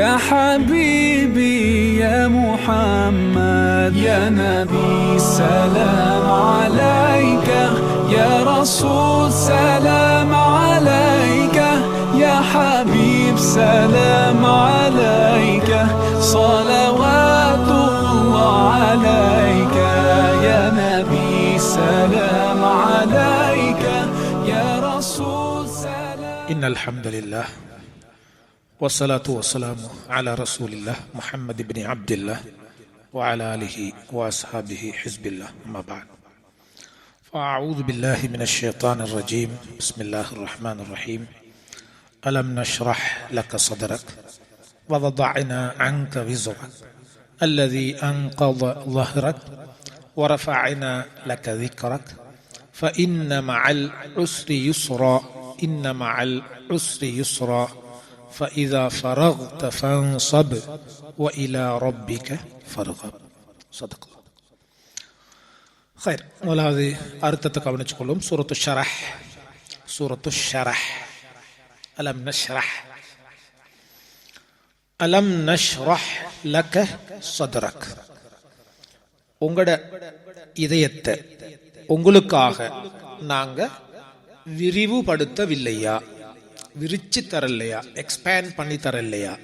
يا حبيبي يا محمد يا نبي سلام عليك يا رسول سلام عليك يا حبيب سلام عليك صلوات الله عليك يا نبي سلام عليك يا رسول سلام. إن الحمد لله والصلاة والسلام على رسول الله محمد بن عبد الله وعلى آله وأصحابه حزب الله أما بعد فأعوذ بالله من الشيطان الرجيم بسم الله الرحمن الرحيم ألم نشرح لك صدرك ووضعنا عنك وزرك الذي أنقض ظهرك ورفعنا لك ذكرك فإن مع العسر يسرا إن مع العسر يسرا فإذا فرغت فانصب وإلى ربك فارغب صدق الله خير. முதலாவது அர்த்தத்தை கவனிச்சுக்கொள்ளும். சூரத்து ஷரஹ் அலம் நஷ்ரஹ் அலம் நஷ்ரஹ் லக சத்ரக். உங்களோட இதயத்தை உங்களுக்காக நாங்க விரிவுபடுத்தவில்லையா, விரிச்சு தரலையா, எக்ஸ்பேண்ட் பண்ணி தரலையா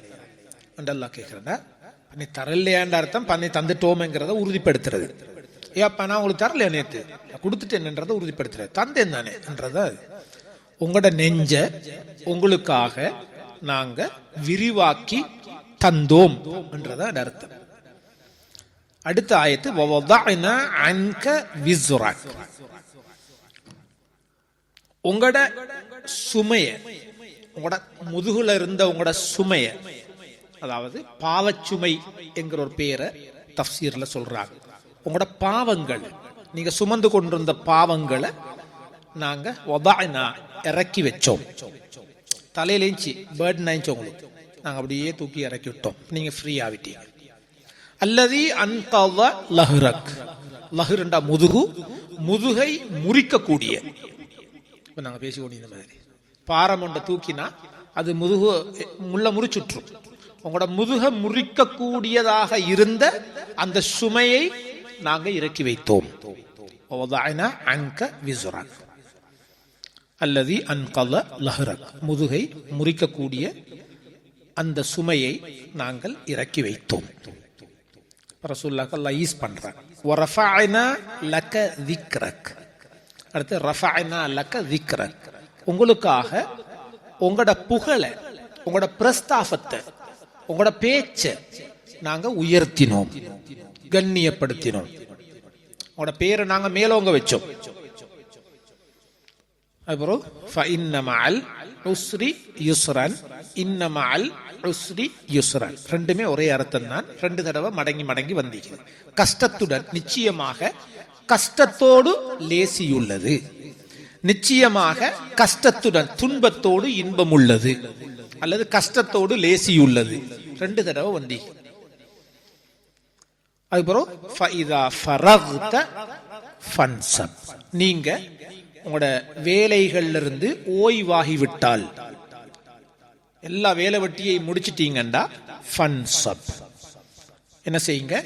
அல்லாஹ் கேட்கிறேன். பண்ணி தரலையான்ற அர்த்தம் பண்ணி தந்துட்டோம்ங்கிறத உறுதிப்படுத்துறது. ஏப்பா நான் உங்களுக்கு தரலையா, நேற்று கொடுத்துட்டேன்ன்றதை உறுதிப்படுத்துறது. தந்தேன் தானே என்றத உங்களோட நெஞ்ச உங்களுக்காக நாங்க விரிவாக்கி தந்தோம் என்றத அர்த்தம். அடுத்த ஆயத்து வவதஅனா அன்க விஸ்ரக். உங்களோட சுமைய, உங்களோட முதுகுல இருந்த உங்களோட சுமைய, அதாவது பாவச்சுமை என்கிற ஒரு பேரை தஃப்சீர்ல சொல்றாங்க. உங்களோட பாவங்கள், நீங்க சுமந்து கொண்டிருந்த பாவங்களை நாங்க வதஅனா இறக்கி வச்சோம். தலையிலேஞ்சி பேர்டன் ஆயிடுச்சு உங்களுக்கு, நாங்க அப்படியே தூக்கி இறக்கி விட்டோம், நீங்க ஃப்ரீ ஆகிட்டீங்க. அல்லதி அன்கத லஹ்ரக். லஹ்ரண்டா முதுகு, முதுகை முறிக்கக்கூடிய. இப்ப நாங்க பேசிக்கொண்டு இந்த மாதிரி பாரமொண்ட தூக்கினா அது முதுகு முள்ள முறிச்சுற்றும். உங்களோட முதுக முறிக்கக்கூடியதாக இருந்த அந்த சுமையை நாங்க இறக்கி வைத்தோம். அல்லதி அன்கத லஹ்ரக், முதுகை முறிக்கக்கூடிய அந்த சுமையை நாங்கள் இறக்கி வைத்தோம். ரசூலுல்லாஹ் அல்லாஹ் ஈஸ் பண்றாங்க. வரஃபஅனா லக திக்ரக். அடுத்து ரஃபஅனா லக திக்ரக், உங்களுக்காக உங்களோட புகழ, உங்களோட பிரஸ்தாபத்தை, உங்களோட பேச்ச நாங்க உயர்த்தினோம், கண்ணியப்படுத்தினோம். உங்களோட பேரை நாங்க மேலோங்க வச்சோம். அப்புறம் ஃபஇன்ன மஅல் உஸ்ரி யுஸ்ரன், இன்ன மஅல் உஸ்ரி யுஸ்ரன். ரெண்டுமே ஒரே அர்த்தம் தான், ரெண்டு தடவை மடங்கி மடங்கி வந்தீங்க. கஷ்டத்துடன், நிச்சயமாக கஷ்டத்தோடு லேசியுள்ளது, நிச்சயமாக கஷ்டத்துடன் துன்பத்தோடு இன்பம் உள்ளது, அல்லது கஷ்டத்தோடு லேசியுள்ளது, ரெண்டு தடவை வந்தீங்க. அதுக்கப்புறம் ஃபஇதா ஃபரக்த ஃபன்சப், நீங்க உங்களோட வேலைகள்ல இருந்து ஓய்வாகிவிட்டால், எல்லா வேலை வெட்டியை முடிச்சிட்டீங்கண்டா ஃபன்சப், என்ன செய்யுங்க,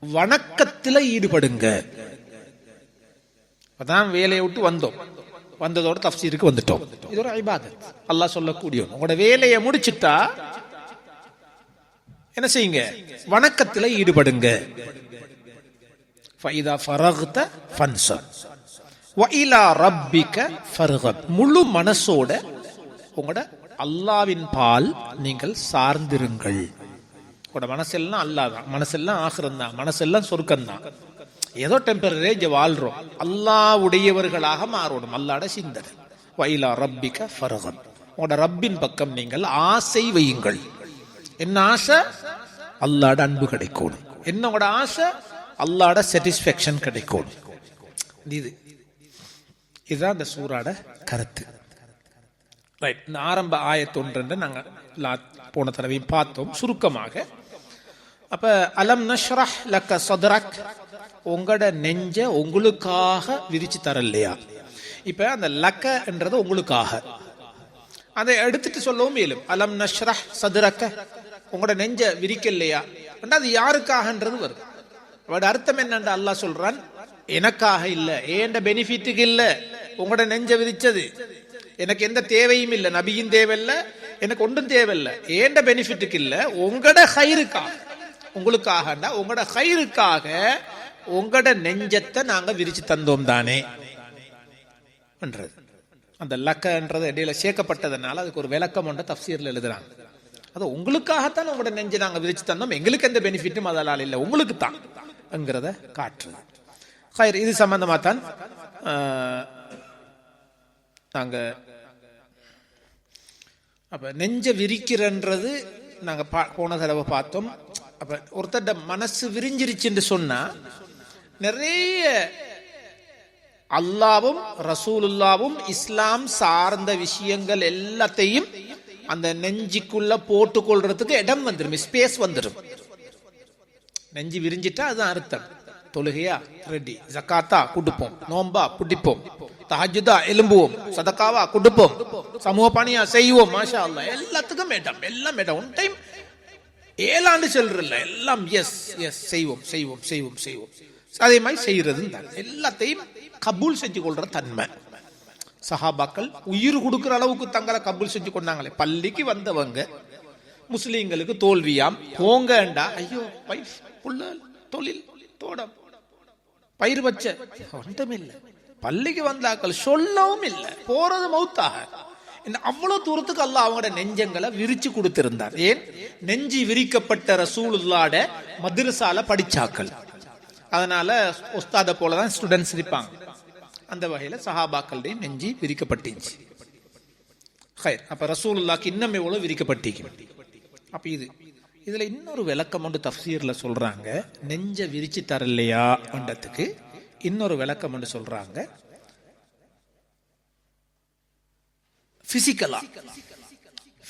வணக்கத்துல ஈடுபடுங்க. அதான் வேலையை விட்டு வந்தோம், வந்ததோட தஃப்சீருக்கு வந்துட்டோம். இது ஒரு இபாதத், அல்லாஹ் சொல்லக்கூடிய. உங்களோட வேலையை முடிச்சிட்டா என்ன செய்யுங்க, வணக்கத்துல ஈடுபடுங்க. ஃபஇதா ஃபரக்த ஃபன்சப் வஇலா ரப்பிக ஃபர்கப், முழு மனசோட உங்களோட அல்லாவின் பால் நீங்கள் சார்ந்திருங்கள். உங்களோட மனசெல்லாம் அல்லாஹ் தான், மனசெல்லாம் ஆகிரம் தான், மனசெல்லாம் சொர்க்கம் தான். ஏதோ டெம்பரரி வாழ்றோம், அல்லாஹ்வுடையவர்களாக மாறணும். அல்லாஹ்ட சிந்தனை. வஇலா ரப்பிக ஃபர்கப், உங்களோட ரப்பின் பக்கம் நீங்கள் ஆசை வையுங்கள். என்ன ஆசை? அல்லாஹ்ட அன்பு கிடைக்கணும். என்ன உங்களோட ஆசை? அல்லாஹ்ட சாட்டிஸ்ஃபேக்ஷன் கிடைக்கணும். இதுதான் இந்த சூறாட கருத்து. ரைட். இந்த ஆரம்ப ஆயத்தொன்று நாங்க போன தடவையும் பார்த்தோம் சுருக்கமாக. அப்ப அலம் நஷ்ரஹ் லக சத்ரக், உங்களோட நெஞ்ச உங்களுக்காக விரிச்சு தரலையா. இப்ப அந்த லக்க என்றது உங்களுக்காக, அதை எடுத்துட்டு சொல்லவும் இயலும். அலம் நஷ்ரஹ் சதுரக்க, உங்களோட நெஞ்ச விரிக்கலையா, அது யாருக்காகன்றது வரும். அவட அர்த்தம் என்னன்னு அல்லாஹ் சொல்றான், எனக்காக இல்ல, ஏண்ட பெனிஃபிட்டுக்கு இல்ல உங்களோட நெஞ்ச விரிச்சது, எனக்கு எந்த தேவையும் இல்லை, நபியின் தேவையில்ல, எனக்கு ஒன்றும் தேவையில்லை, ஏண்ட பெனிஃபிட்டுக்கு இல்ல, உங்களோட ஹைருக்காக, உங்களுக்காகண்டா உங்களோட ஹைருக்காக உங்களோட நெஞ்சத்தை நாங்க விரிச்சு தந்தோம் தானே என்றது. அந்த லக்கன்றது இடையில சேர்க்கப்பட்டதுனால அதுக்கு ஒரு விளக்கம் ஒன்று தஃப்சீர்ல எழுதுறாங்க. அது உங்களுக்காகத்தான் உங்களோட நெஞ்சை நாங்க விரிச்சு தந்தோம், எங்களுக்கு எந்த பெனிஃபிட்டும் அதனால இல்லை, உங்களுக்கு தான் என்கிறத காட்டுறது. ஹைர், இது சம்பந்தமா தான் நாங்க அப்ப நெஞ்ச விரிக்கிறன்றது நாங்க போன தடவை பார்த்தோம். அப்ப ஒருத்தட மனசு விரிஞ்சிருச்சுன்னு சொன்னா நிறைய அல்லாவும் ரசூலுல்லாவும் இஸ்லாம் சார்ந்த விஷயங்கள் எல்லாத்தையும் அந்த நெஞ்சிக்குள்ள போட்டுக்கொள்றதுக்கு இடம் வந்துடும், ஸ்பேஸ் வந்துடும். நெஞ்சு விரிஞ்சிட்டா அதுதான் அர்த்தம். தொழுகையா ரெடி, ஜக்காத்தா கொடுப்போம், நோம்பா பிடிப்போம், தஹஜ்ஜுதா எலும்புவோம், சதக்காவா கொடுப்போம், சமூக பணியா செய்வோம், மாஷா அல்லாஹ், எல்லாத்துக்கும் இடம், எல்லாம் இடம். ஒன் டைம் 7 ஆண்டு செல்றல எல்லாம் எஸ் எஸ் செய்வோம் செய்வோம் செய்வோம் செய்வோம், அதே மாதிரி செய்யறது தான். எல்லாத்தையும் கபூல் செஞ்சு கொள்ற தன்மை. சஹாபாக்கள் உயிர் கொடுக்கிற அளவுக்கு தங்களை கபூல் செஞ்சு கொண்டாங்களே. பள்ளிக்கு வந்தவங்க முஸ்லீம்களுக்கு தோல்வியாம், போங்கண்டா ஐயோ வைஃப் புள்ள தொழில் தோடம் பயிர் வச்ச ஒன்றும் இல்லை, பள்ளிக்கு வந்தாக்கள் சொல்லவும் இல்லை, போறது மௌத்தாக. அவ்வளவு தூரத்துக்கு அல்லாஹ் அவங்களோட நெஞ்சங்களை விரிச்சு கொடுத்திருந்தார். ஏன்? நெஞ்சி விரிக்கப்பட்ட ரசூலுல்லாஹ்ட மദ്രஸால படிச்சாக்கள், அதனால உஸ்தாத போலதான் ஸ்டூடெண்ட்ஸ் இருப்பாங்க. அந்த வகையில சஹாபாக்களுடைய நெஞ்சி விரிக்கப்பட்டுச்சு. அப்ப ரசூலுல்லாஹ்க்கு இன்னும் எவ்வளவு விரிக்கப்பட்டிருக்கு. அப்ப இதுல இன்னொரு விளக்கம் ஒன்று தஃப்சீர்ல சொல்றாங்க. நெஞ்ச விரிச்சு தரலையா என்றதுக்கு இன்னொரு விளக்கம் ஒன்று சொல்றாங்க.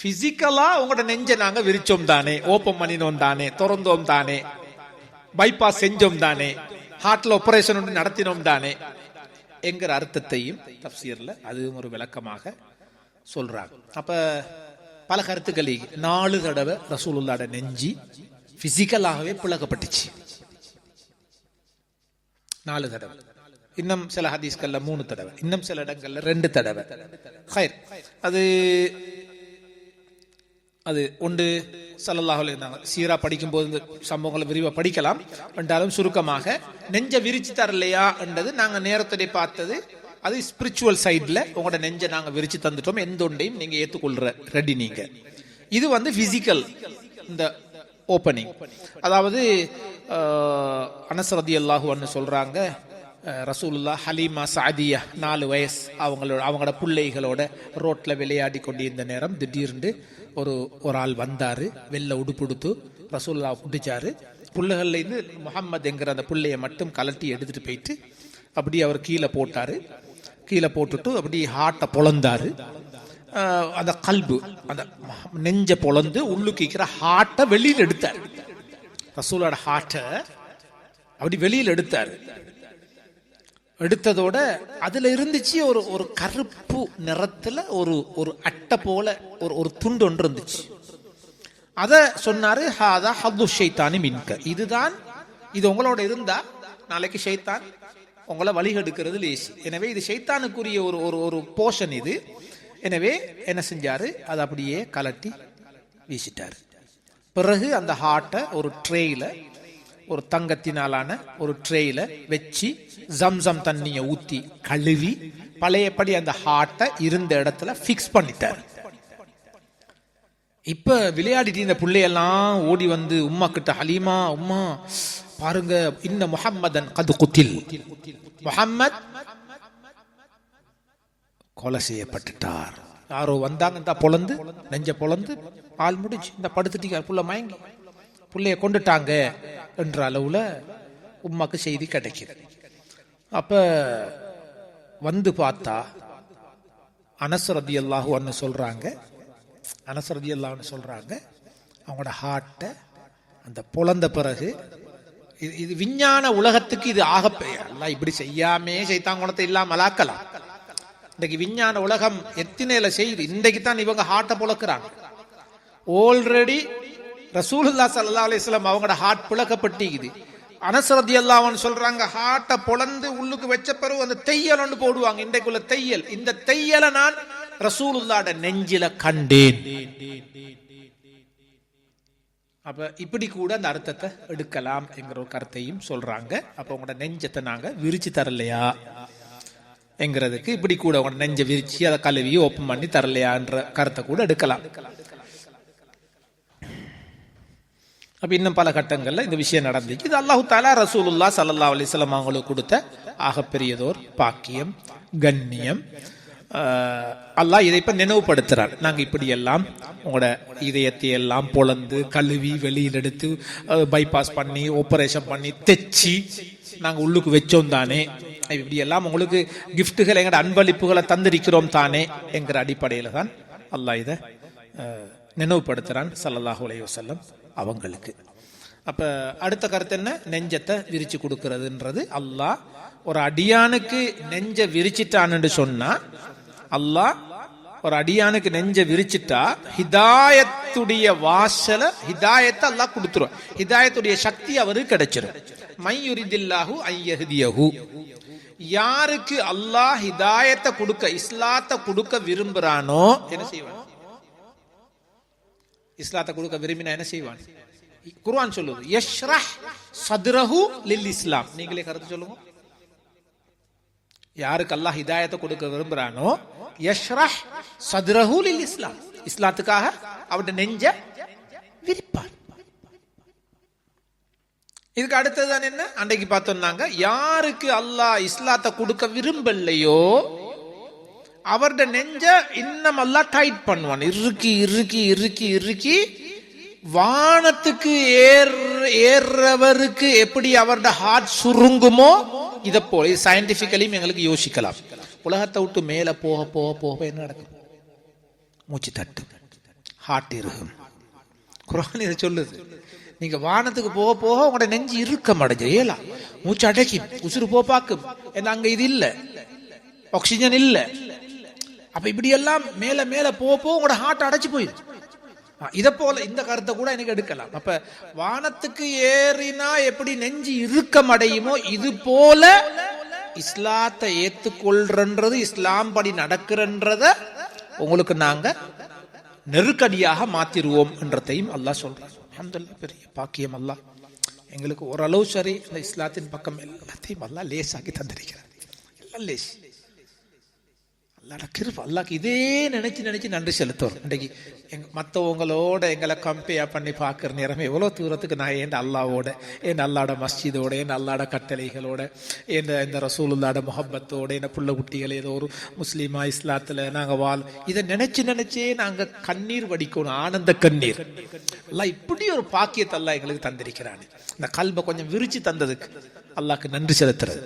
பிசிக்கலா உங்களோட நெஞ்ச நாங்க விரிச்சோம் தானே, ஓப்பன் பண்ணினோம் தானே, திறந்தோம் தானே, பைபாஸ் செஞ்சோம் தானே, ஹார்ட்ல ஆபரேஷன் ஒன்று நடத்தினோம் தானே என்கிற அர்த்தத்தையும் தஃப்சீர்ல அதுவும் ஒரு விளக்கமாக சொல்றாங்க. அப்ப பல கருத்துக்கள் 4 தடவை ரசூலுல்லாஹ்ட நெஞ்சி பிசிக்கலாகவே பிளக்கப்பட்டுச்சு. 4 தடவை. இன்னும் சில ஹதீஸ்கள்ல 3 தடவை, இன்னும் சில இடங்கள்ல 2 தடவை. அது ஒன்று ஸல்லல்லாஹு அலைஹி வஸல்லம் சீரா படிக்கும் போது இந்த சம்பவங்களை விரிவா படிக்கலாம். என்றாலும் சுருக்கமாக நெஞ்ச விரிச்சு தரலையா என்றது நாங்க நேரத்துடைய பார்த்தது. அது ஸ்பிரிச்சுவல் சைட்ல உங்களோட நெஞ்ச நாங்க விரிச்சு தந்துட்டோம், எந்த ஒன்றையும் நீங்க ஏத்துக்கொள்ற ரெடி நீங்க. இது வந்து பிசிக்கல் இந்த ஓப்பனிங். அதாவது அனஸ் ரலியல்லாஹு அன்ஹு சொல்றாங்க, ரசூலுல்லாஹ் ஹலீமா சாதியா 4 வயசு அவங்களோட பிள்ளைகளோட ரோட்ல விளையாடி கொண்டிருந்த நேரம் திடீர்னு ஒரு ஆள் வந்தாரு, வெள்ளை உடுப்புடுத்து ரசூலுல்லாஹ் பிடிச்சாரு. பிள்ளைகள்ல இருந்து முஹம்மது என்கிற அந்த பிள்ளைய மட்டும் கலட்டி எடுத்துட்டு போயிட்டு அப்படி அவர் கீழே போட்டாரு. கீழே போட்டுட்டு அப்படி ஹார்ட்டை பொழந்தாரு. அந்த கல்பு அந்த நெஞ்ச பொழந்து உள்ளுக்கிற ஹார்ட்டை வெளியில் எடுத்தார். ரசூலோட ஹார்ட்டை அப்படி வெளியில் எடுத்தாரு. எடுத்ததோட அதுல இருந்துச்சு ஒரு கருப்பு நிறத்துல ஒரு அட்டை போல ஒரு துண்டு ஒன்று இருந்துச்சு. அத சொன்னாரு, ஹாதா ஹது ஷைத்தானி மின்க, இதுதான், இது உங்களோட இருந்தா நாளைக்கு ஷைத்தான் உங்களை வழிகெடுக்கிறது லேசி. எனவே இது ஷைத்தானுக்குரிய ஒரு போர்ஷன் இது. எனவே என்ன செஞ்சாரு, அதை அப்படியே கலட்டி வீசிட்டாரு. பிறகு அந்த ஹார்ட்டை ஒரு ட்ரேயில, ஒரு தங்கத்தினாலான ஒரு ட்ரேயில வச்சு ஜம்சம் தண்ணியை ஊத்தி கழுவி பழையபடி அந்த ஹார்ட்டை இருந்த இடத்துல பிக்ஸ் பண்ணிட்டார். இப்ப விளையாடிட்டு இந்த பிள்ளையெல்லாம் ஓடி வந்து உம்மா கிட்ட, ஹலீமா உம்மா பாருங்க, இன்ன முஹம்மதன் கது குத்தில், முஹம்மத் கொலை செய்யப்பட்டுட்டார். யாரோ வந்தாங்க, பொழந்து நெஞ்ச பொழந்து ஆள் முடிஞ்சு இந்த படுத்துட்டீங்க, புள்ள மயங்கி புள்ளைய கொண்டுட்டாங்க என்ற அளவுல உம்மாக்கு செய்தி கிடைக்குது. அப்ப வந்து பார்த்தா அனஸ் ரலியல்லாஹு அன்ஹு சொல்றாங்க, அனஸ் ரலியல்லாஹு அன்ஹு சொல்றாங்க, அவங்களோட ஹார்ட்டை அந்த பொழந்த பிறகு, இது விஞ்ஞான உலகத்துக்கு இது ஆகப்பெரிய, அல்லாஹ் இப்படி செய்யாமே சைத்தான் குணத்தை இல்லாமல் ஆக்கலாம். இன்றைக்கு விஞ்ஞான உலகம் எத்தனையில செய்யுது. இன்றைக்கு தான் இவங்க ஹார்ட்டை புழக்கிறாங்க. ஆல்ரெடி ரசூலுல்லாஹி ஸல்லல்லாஹு அலைஹி வஸல்லம் அவங்களோட ஹார்ட் புழக்கப்பட்டிக்குது. அனஸ் ரலியல்லாஹு அன்ஹு சொல்றாங்க, ஹார்ட்டை பொளந்து உள்ளுக்கு வச்ச பிறகு அந்த தையல் ஒன்று போடுவாங்க. இன்றைக்குள்ள தையல், இந்த தையலை நான் ரசூலுல்லாஹ்ட நெஞ்சில கண்டேன். அப்ப இப்படி கூட அந்த அர்த்தத்தை எடுக்கலாம் என்கிற ஒரு கருத்தையும் சொல்றாங்க. அப்ப உங்களோட நெஞ்சத்தை நாங்க விரிச்சு தரலையா என்கிறதுக்கு இப்படி கூட உங்களோட நெஞ்ச விரிச்சு அதை கழுவி ஓப்பன் பண்ணி தரலையான்ற கருத்தை கூட எடுக்கலாம். அப்ப இன்னும் பல கட்டங்கள்ல இந்த விஷயம் நடந்துச்சு. இது அல்லாஹு தஆலா ரசூலுல்லாஹி ஸல்லல்லாஹு அலைஹி வஸல்லம் அவங்களுக்கு கொடுத்த ஆகப்பெரியதோர் பாக்கியம், கண்ணியம். அல்லாஹ் இதை இப்ப நினைவுபடுத்துறார். நாங்க இப்படி எல்லாம் உங்களோட இதயத்தை எல்லாம் பொளந்து கழுவி வெளியில் எடுத்து பைபாஸ் பண்ணி ஆபரேஷன் பண்ணி தைச்சி நாங்க உள்ளுக்கு வச்சோம் தானே, இப்படி எல்லாம் உங்களுக்கு கிஃப்ட்டுகள் எங்களோட அன்பளிப்புகளை தந்திருக்கிறோம் தானே என்கிற அடிப்படையில தான் அல்லாஹ் இதை நினைவுபடுத்துறான் ஸல்லல்லாஹு அலைஹி வஸல்லம் அவங்களுக்கு. அப்ப அடுத்த கருத்து என்ன? நெஞ்சத்தை விரிச்சு கொடுக்கிறதுன்றது. அல்லாஹ் ஒரு அடியானுக்கு நெஞ்ச விரிச்சிட்டான்னு சொன்னா, அல்லாஹ் ஒரு அடியானுக்கு நெஞ்ச விரிச்சிட்டா ஹிதாயத்துடைய வாசல ஹிதாயத்தை அல்லாஹ் கொடுத்துரும். ஹிதாயத்துடைய சக்தி அவருக்கு கிடைச்சிடும். மையுரிதில்லாஹு ஐயஹ்தியஹு, யாருக்கு அல்லாஹ் ஹிதாயத்தை கொடுக்க இஸ்லாத்தை கொடுக்க விரும்புறானோ என்ன செய்வான்? இஸ்லாத்தை கொடுக்க விரும்பினா என்ன செய்வான்? குர்ஆன் சொல்லுது, யஷ்ரஹ் சத்ரஹு லில் இஸ்லாம். நீங்களே கருத்து சொல்லுங்க. யாருக்கு அல்லாஹ் ஹிதாயத்தை கொடுக்க விரும்புறானோ யஷ்ரஹ் சத்ரஹு லில் இஸ்லாம், இஸ்லாத்துக்காக அவருடைய நெஞ்ச விரிப்பான். இதுக்கு அடுத்ததுதான் என்ன? அன்றைக்கு பார்த்தோம்னாங்க, யாருக்கு அல்லாஹ் இஸ்லாத்தை கொடுக்க விரும்பலையோ அவருடைய நெஞ்ச இன்னும் அல்லாஹ் டைட் பண்ணுவான். இறுக்கி இறுக்கி இறுக்கி இறுக்கி வானத்துக்கு ஏறவருக்கு எப்படி அவருடைய ஹார்ட் சுருங்குமோ இதை போல சயின்டிபிக்கலியும் எங்களுக்கு யோசிக்கலாம். உலகத்தை விட்டு மேல போக போக போக என்ன நடக்கும்? மூச்சு தட்டு, ஹார்ட் இருக்கும். குர்ஆன் இதை சொல்லுது. நீங்க வானத்துக்கு போக போக உங்களோட நெஞ்சு இருக்க அடைஞ்சு ஏலா மூச்சு அடைக்கும், உசுறு போப்பாக்கும். ஏன்னா அங்க இது இல்ல, ஆக்சிஜன் இல்ல. அப்ப இப்படி எல்லாம் மேல மேல போக போக உங்களோட ஹார்ட் அடைச்சு போயிடும். இதை போல இந்த கருத்தை கூட எனக்கு எடுக்கலாம். அப்ப வானத்துக்கு ஏறினா எப்படி நெஞ்சு இறுக்கம் அடையுமோ இது போல இஸ்லாத்தை ஏத்துக்கொள்றது, இஸ்லாம் படி நடக்கிறன்றத உங்களுக்கு நாங்க நெருக்கடியாக மாத்திருவோம் என்றதையும் அல்லாஹ் சொல்றான். அல்ஹம்துலில்லாஹ், பெரிய பாக்கியம். அல்லாஹ் எங்களுக்கு ஓரளவு சரி இந்த இஸ்லாத்தின் பக்கம் எல்லாத்தையும் அல்லாஹ் லேசாக்கி தந்திருக்கிறார். எல்லாம் லேஸ். அல்லாஹ்க்கு இதே நினைச்சு நினைச்சு நன்றி செலுத்துவோம். இன்றைக்கு மற்றவங்களோட எங்களை கம்பேர் பண்ணி பார்க்குற நேரம் எவ்வளோ தூரத்துக்கு நான் என் அல்லாவோட, என் அல்லாட மஸ்ஜிதோட, என் அல்லாட கட்டளைகளோட, இந்த ரசூலுல்லாட முஹப்பத்தோட, என்ன புள்ள குட்டிகள் ஏதோ ஒரு முஸ்லீமா இஸ்லாத்தில் நாங்கள் இதை நினைச்சு நினைச்சே நாங்கள் கண்ணீர் வடிக்கணும், ஆனந்த கண்ணீர். எல்லாம் இப்படி ஒரு பாக்கியத்தை எல்லாம் எங்களுக்கு தந்திருக்கிறானே, இந்த கல்பை கொஞ்சம் விரிச்சு தந்ததுக்கு அல்லாஹ்க்கு நன்றி செலுத்துறது.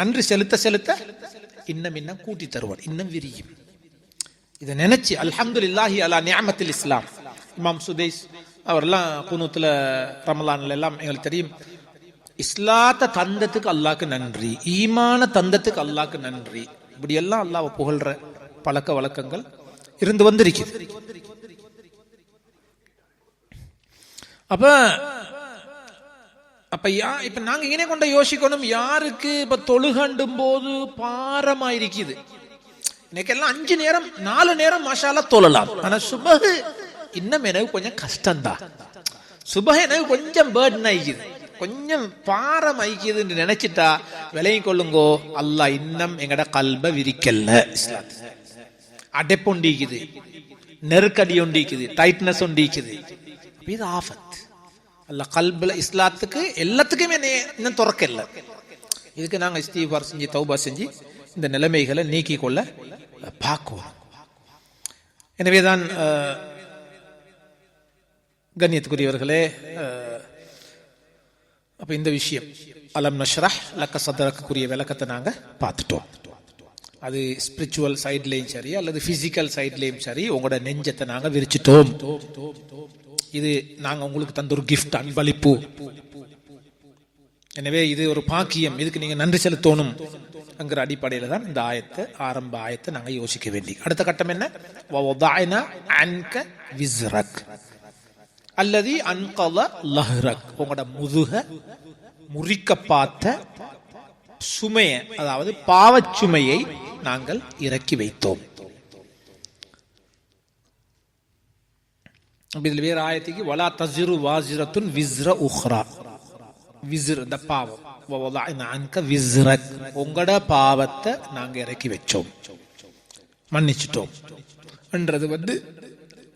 நன்றி செலுத்த செலுத்த இன்னும் இன்னும் கூட்டி தருவான், இன்னும் விரியும். இதை நினைச்சு அல்ஹம்துலில்லாஹி அலா நிஅமத்தில் இஸ்லாம். இமாம் சுதைஸ் அவரெல்லாம் குனூத்துல ரமலான்ல எல்லாம் எங்களுக்கு தெரியும், இஸ்லாத்தை தந்தத்துக்கு அல்லாஹ்க்கு நன்றி, ஈமான தந்தத்துக்கு அல்லாஹ்க்கு நன்றி, இப்படி எல்லாம் அல்லாஹ்வை புகழ்ற பழக்க வழக்கங்கள் இருந்து வந்திருக்குது. அப்ப இப்ப நாங்க இங்கே கொண்ட யோசிக்கணும், யாருக்கு இப்ப தொழுகண்டும் போது பாரமாயிருக்குது. இன்னைக்கெல்லாம் 5 நேரம் 4 நேரம் மாஷாஅல்லாஹ் தொழலாம். ஆனா சுபஹ் இன்னும் எனக்கு கொஞ்சம் கஷ்டம்தான். சுபஹ் எனக்கு கொஞ்சம் பேர்டன் ஆயிக்குது, கொஞ்சம் பாரம் ஆயிக்குதுன்னு நினைச்சிட்டா விலையும் கொள்ளுங்கோ, அல்லாஹ் இன்னும் எங்கட கல்ப விரிக்கல்ல. அடைப்பு உண்டிக்குது, நெருக்கடி உண்டிக்குது, டைட்னஸ் உண்டிக்குது. இது ஆஃபத். அல்ல கல்புல இஸ்லாத்துக்கு எல்லாத்துக்குமே இன்னும் துறக்கல. இதுக்கு நாங்க இஸ்திக்ஃபார் செஞ்சு தௌபா செஞ்சு இந்த நிலைமைகளை நீக்கி கொள்ள பார்க்குவோம். எனவேதான் கண்ணியத்துக்குரியவர்களே, அப்ப இந்த விஷயம் அலம் நஷ்ரஹ் லக்க சத்ரக்குரிய விளக்கத்தை நாங்க பார்த்துட்டோம். அது ஸ்பிரிச்சுவல் சைட்லையும் சரி அல்லது பிசிக்கல் சைட்லையும் சரி உங்களோட நெஞ்சத்தை நாங்க விரிச்சிட்டோம். இது நாங்க உங்களுக்கு தந்த ஒரு கிஃப்ட், அன்பளிப்பு. எனவே இது ஒரு பாக்கியம், இதுக்கு நீங்க நன்றி செலுத்தணும் என்கிற அடிப்படையில் தான் இந்த ஆயத்தை ஆரம்ப ஆயத்தை நாங்கள் யோசிக்க வேண்டி. அடுத்த கட்டம் என்ன? வவதஅனா அன்க விஸ்ரக் அல்லதி அன்கத லஹ்ரக், உங்களோட முதுக முறிக்க பார்த்த சுமையை, அதாவது பாவச்சுமையை நாங்கள் இறக்கி வைத்தோம். இதில் வேற ஆயத்துக்கு வலா தஸிரு வாஸிரத்துன் விஸ்ர உஹ்ரா, விஸ்ர் இந்த பாவம், வவதஅனா அன்க விஸ்ரக் உங்களோட பாவத்தை நாங்க இறக்கி வச்சோம், மன்னிச்சிட்டோம் என்றது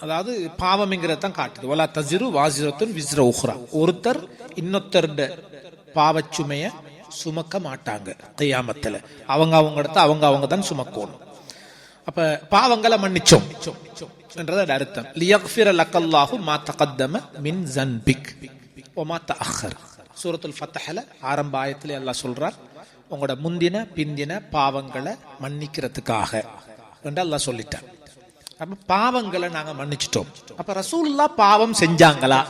அதாவது பாவம்ங்கிறத தான் காட்டுது. வலா தஸிரு வாஸிரத்துன் விஸ்ர உஹ்ரா, ஒருத்தர் இன்னொருத்தருட பாவச்சுமைய சுமக்க மாட்டாங்க கியாமத்துல. அவங்க தான் சுமக்கணும். அப்ப பாவங்களை மன்னிச்சோம் என்றது அர்த்தம். லியக்ஃபிர லக்கல்லாஹு மா தகத்தம மின் ஸன்பிக் வ மா தஅخر. சூரத்துல் ஃபத்ஹ்ல ஆரம்ப ஆயத்திலே அல்லாஹ் சொல்றார், உங்களோட முந்தின பிந்தின பாவங்களை மன்னிக்கிறதுக்காக என்று அல்லாஹ் சொல்லிட்டார். அப்ப பாவங்களை நாங்க மன்னிச்சிட்டோம். அப்ப ரசூலுல்லாஹ் பாவம் செஞ்சாங்களா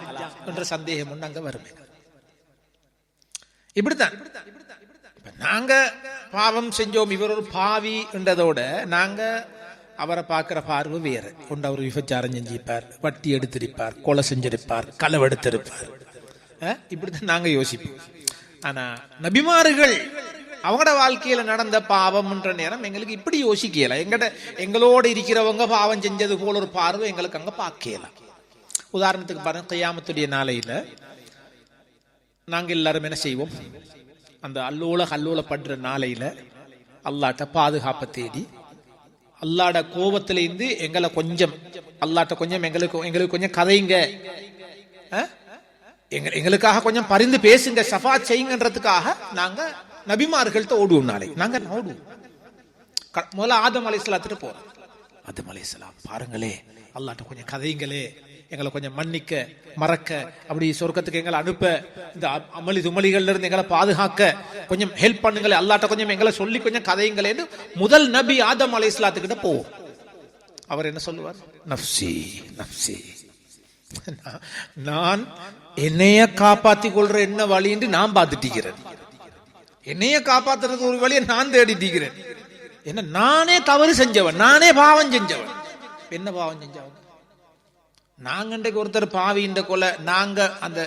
என்ற சந்தேகம் ஒன்று அங்க வருமே. இப்படித்தான் நாங்க பாவம் செஞ்சோம், இவர் ஒரு பாவி என்றதோட நாங்க அவரை பார்க்கிற பார்வை வேற. கொண்டு அவர் விபச்சாரம் செஞ்சிருப்பார், வட்டி எடுத்திருப்பார், கொலை செஞ்சிருப்பார், களவெடுத்திருப்பார். இப்படித்தான் நாங்க யோசிப்போம். ஆனா நபிமார்கள் அவங்களோட வாழ்க்கையில நடந்த பாவம் என்ற நேரம் எங்களுக்கு இப்படி யோசிக்கல. எங்களோட இருக்கிறவங்க பாவம் செஞ்சது போல ஒரு பார்வை எங்களுக்கு அங்க பார்க்கல. உதாரணத்துக்கு பாருங்க, கியாமத்துடைய நாளையில நாங்க எல்லாரும் என்ன செய்வோம்? அந்த அல்லோலப்படுற நாளையில அல்லாட்ட பாதுகாப்பை தேடி, அல்லாட கோபத்திலிருந்து எங்களை கொஞ்சம், அல்லாட்ட கொஞ்சம் எங்களுக்கு கொஞ்சம் கதைங்க, எங்களுக்காக கொஞ்சம் பரிந்து பேசுங்க, ஷஃபாத் செய்யுங்கன்றதுக்காக நாங்க நபிமார்கள்ட்ட ஓடுவோம். நாளை நாங்க ஓடுவோம். முதல்ல ஆதம் அலைஹிஸ்ஸலாத்துட்டு போறோம். ஆதம் அலைஹிஸ்ஸலாம் பாருங்களே, அல்லாட்ட கொஞ்சம் கதைங்களே, எங்களை கொஞ்சம் மன்னிக்க மறக்க, அப்படி சொர்க்கத்துக்கு எங்களை அனுப்ப, இந்த அமளி துமளிகள்ல இருந்து எங்களை பாதுகாக்க கொஞ்சம் ஹெல்ப் பண்ணுங்களே, அல்லாட்ட கொஞ்சம் எங்களை சொல்லி கொஞ்சம் கதைங்களேன்னு முதல் நபி ஆதம் அலைஹிஸ்ஸலாத்துக்கிட்ட போவோம். அவர் என்ன சொல்லுவார்? நஃப்சி நஃப்சி, நான் என்னைய காப்பாத்தி கொள்ற என்ன வழி என்று நான் பார்த்துட்டீங்கிறேன். என்னைய காப்பாத்துறது ஒரு வழியை நான் தேடிட்டீங்கிறேன். என்ன, நானே தவறு செஞ்சவன், நானே பாவம் செஞ்சவன். என்ன பாவம் செஞ்சவன்? நாங்க ஒருத்தர் பாவின்ற கொலை, நாங்க அந்த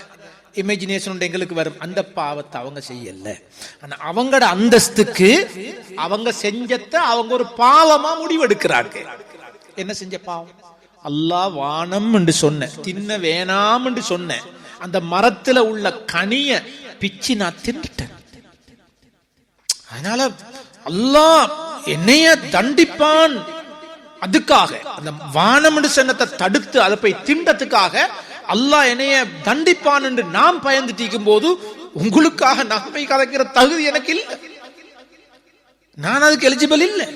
இமேஜினேஷன் எங்களுக்கு வரும், அந்த பாவத்தை அவங்க செய்யல. ஆனா அவங்களோட அந்தஸ்துக்கு அவங்க செஞ்சத அவங்க ஒரு பாவமா முடிவெடுக்கிறாங்க. என்ன செஞ்ச பாவம்? அல்லாஹ் வானம் என்று சொன்ன, தின்ன வேணாம் என்று சொன்ன அந்த மரத்துல உள்ள கனிய பிச்சு நான் தின்னுட்டேன். அதனால அல்லாஹ் என்னைய தண்டிப்பான். அதுக்காக அந்த வானம் என்று சொன்னதை தடுத்து அதை போய் திண்டத்துக்காக அல்லாஹ் என்னைய தண்டிப்பான் என்று நாம் பயந்துட்டிக்கும் போது, உங்களுக்காக நான் போய் கதைக்கிற தகுதி எனக்கு இல்லை. நான் அதுக்கு எலிஜிபிள் இல்லை.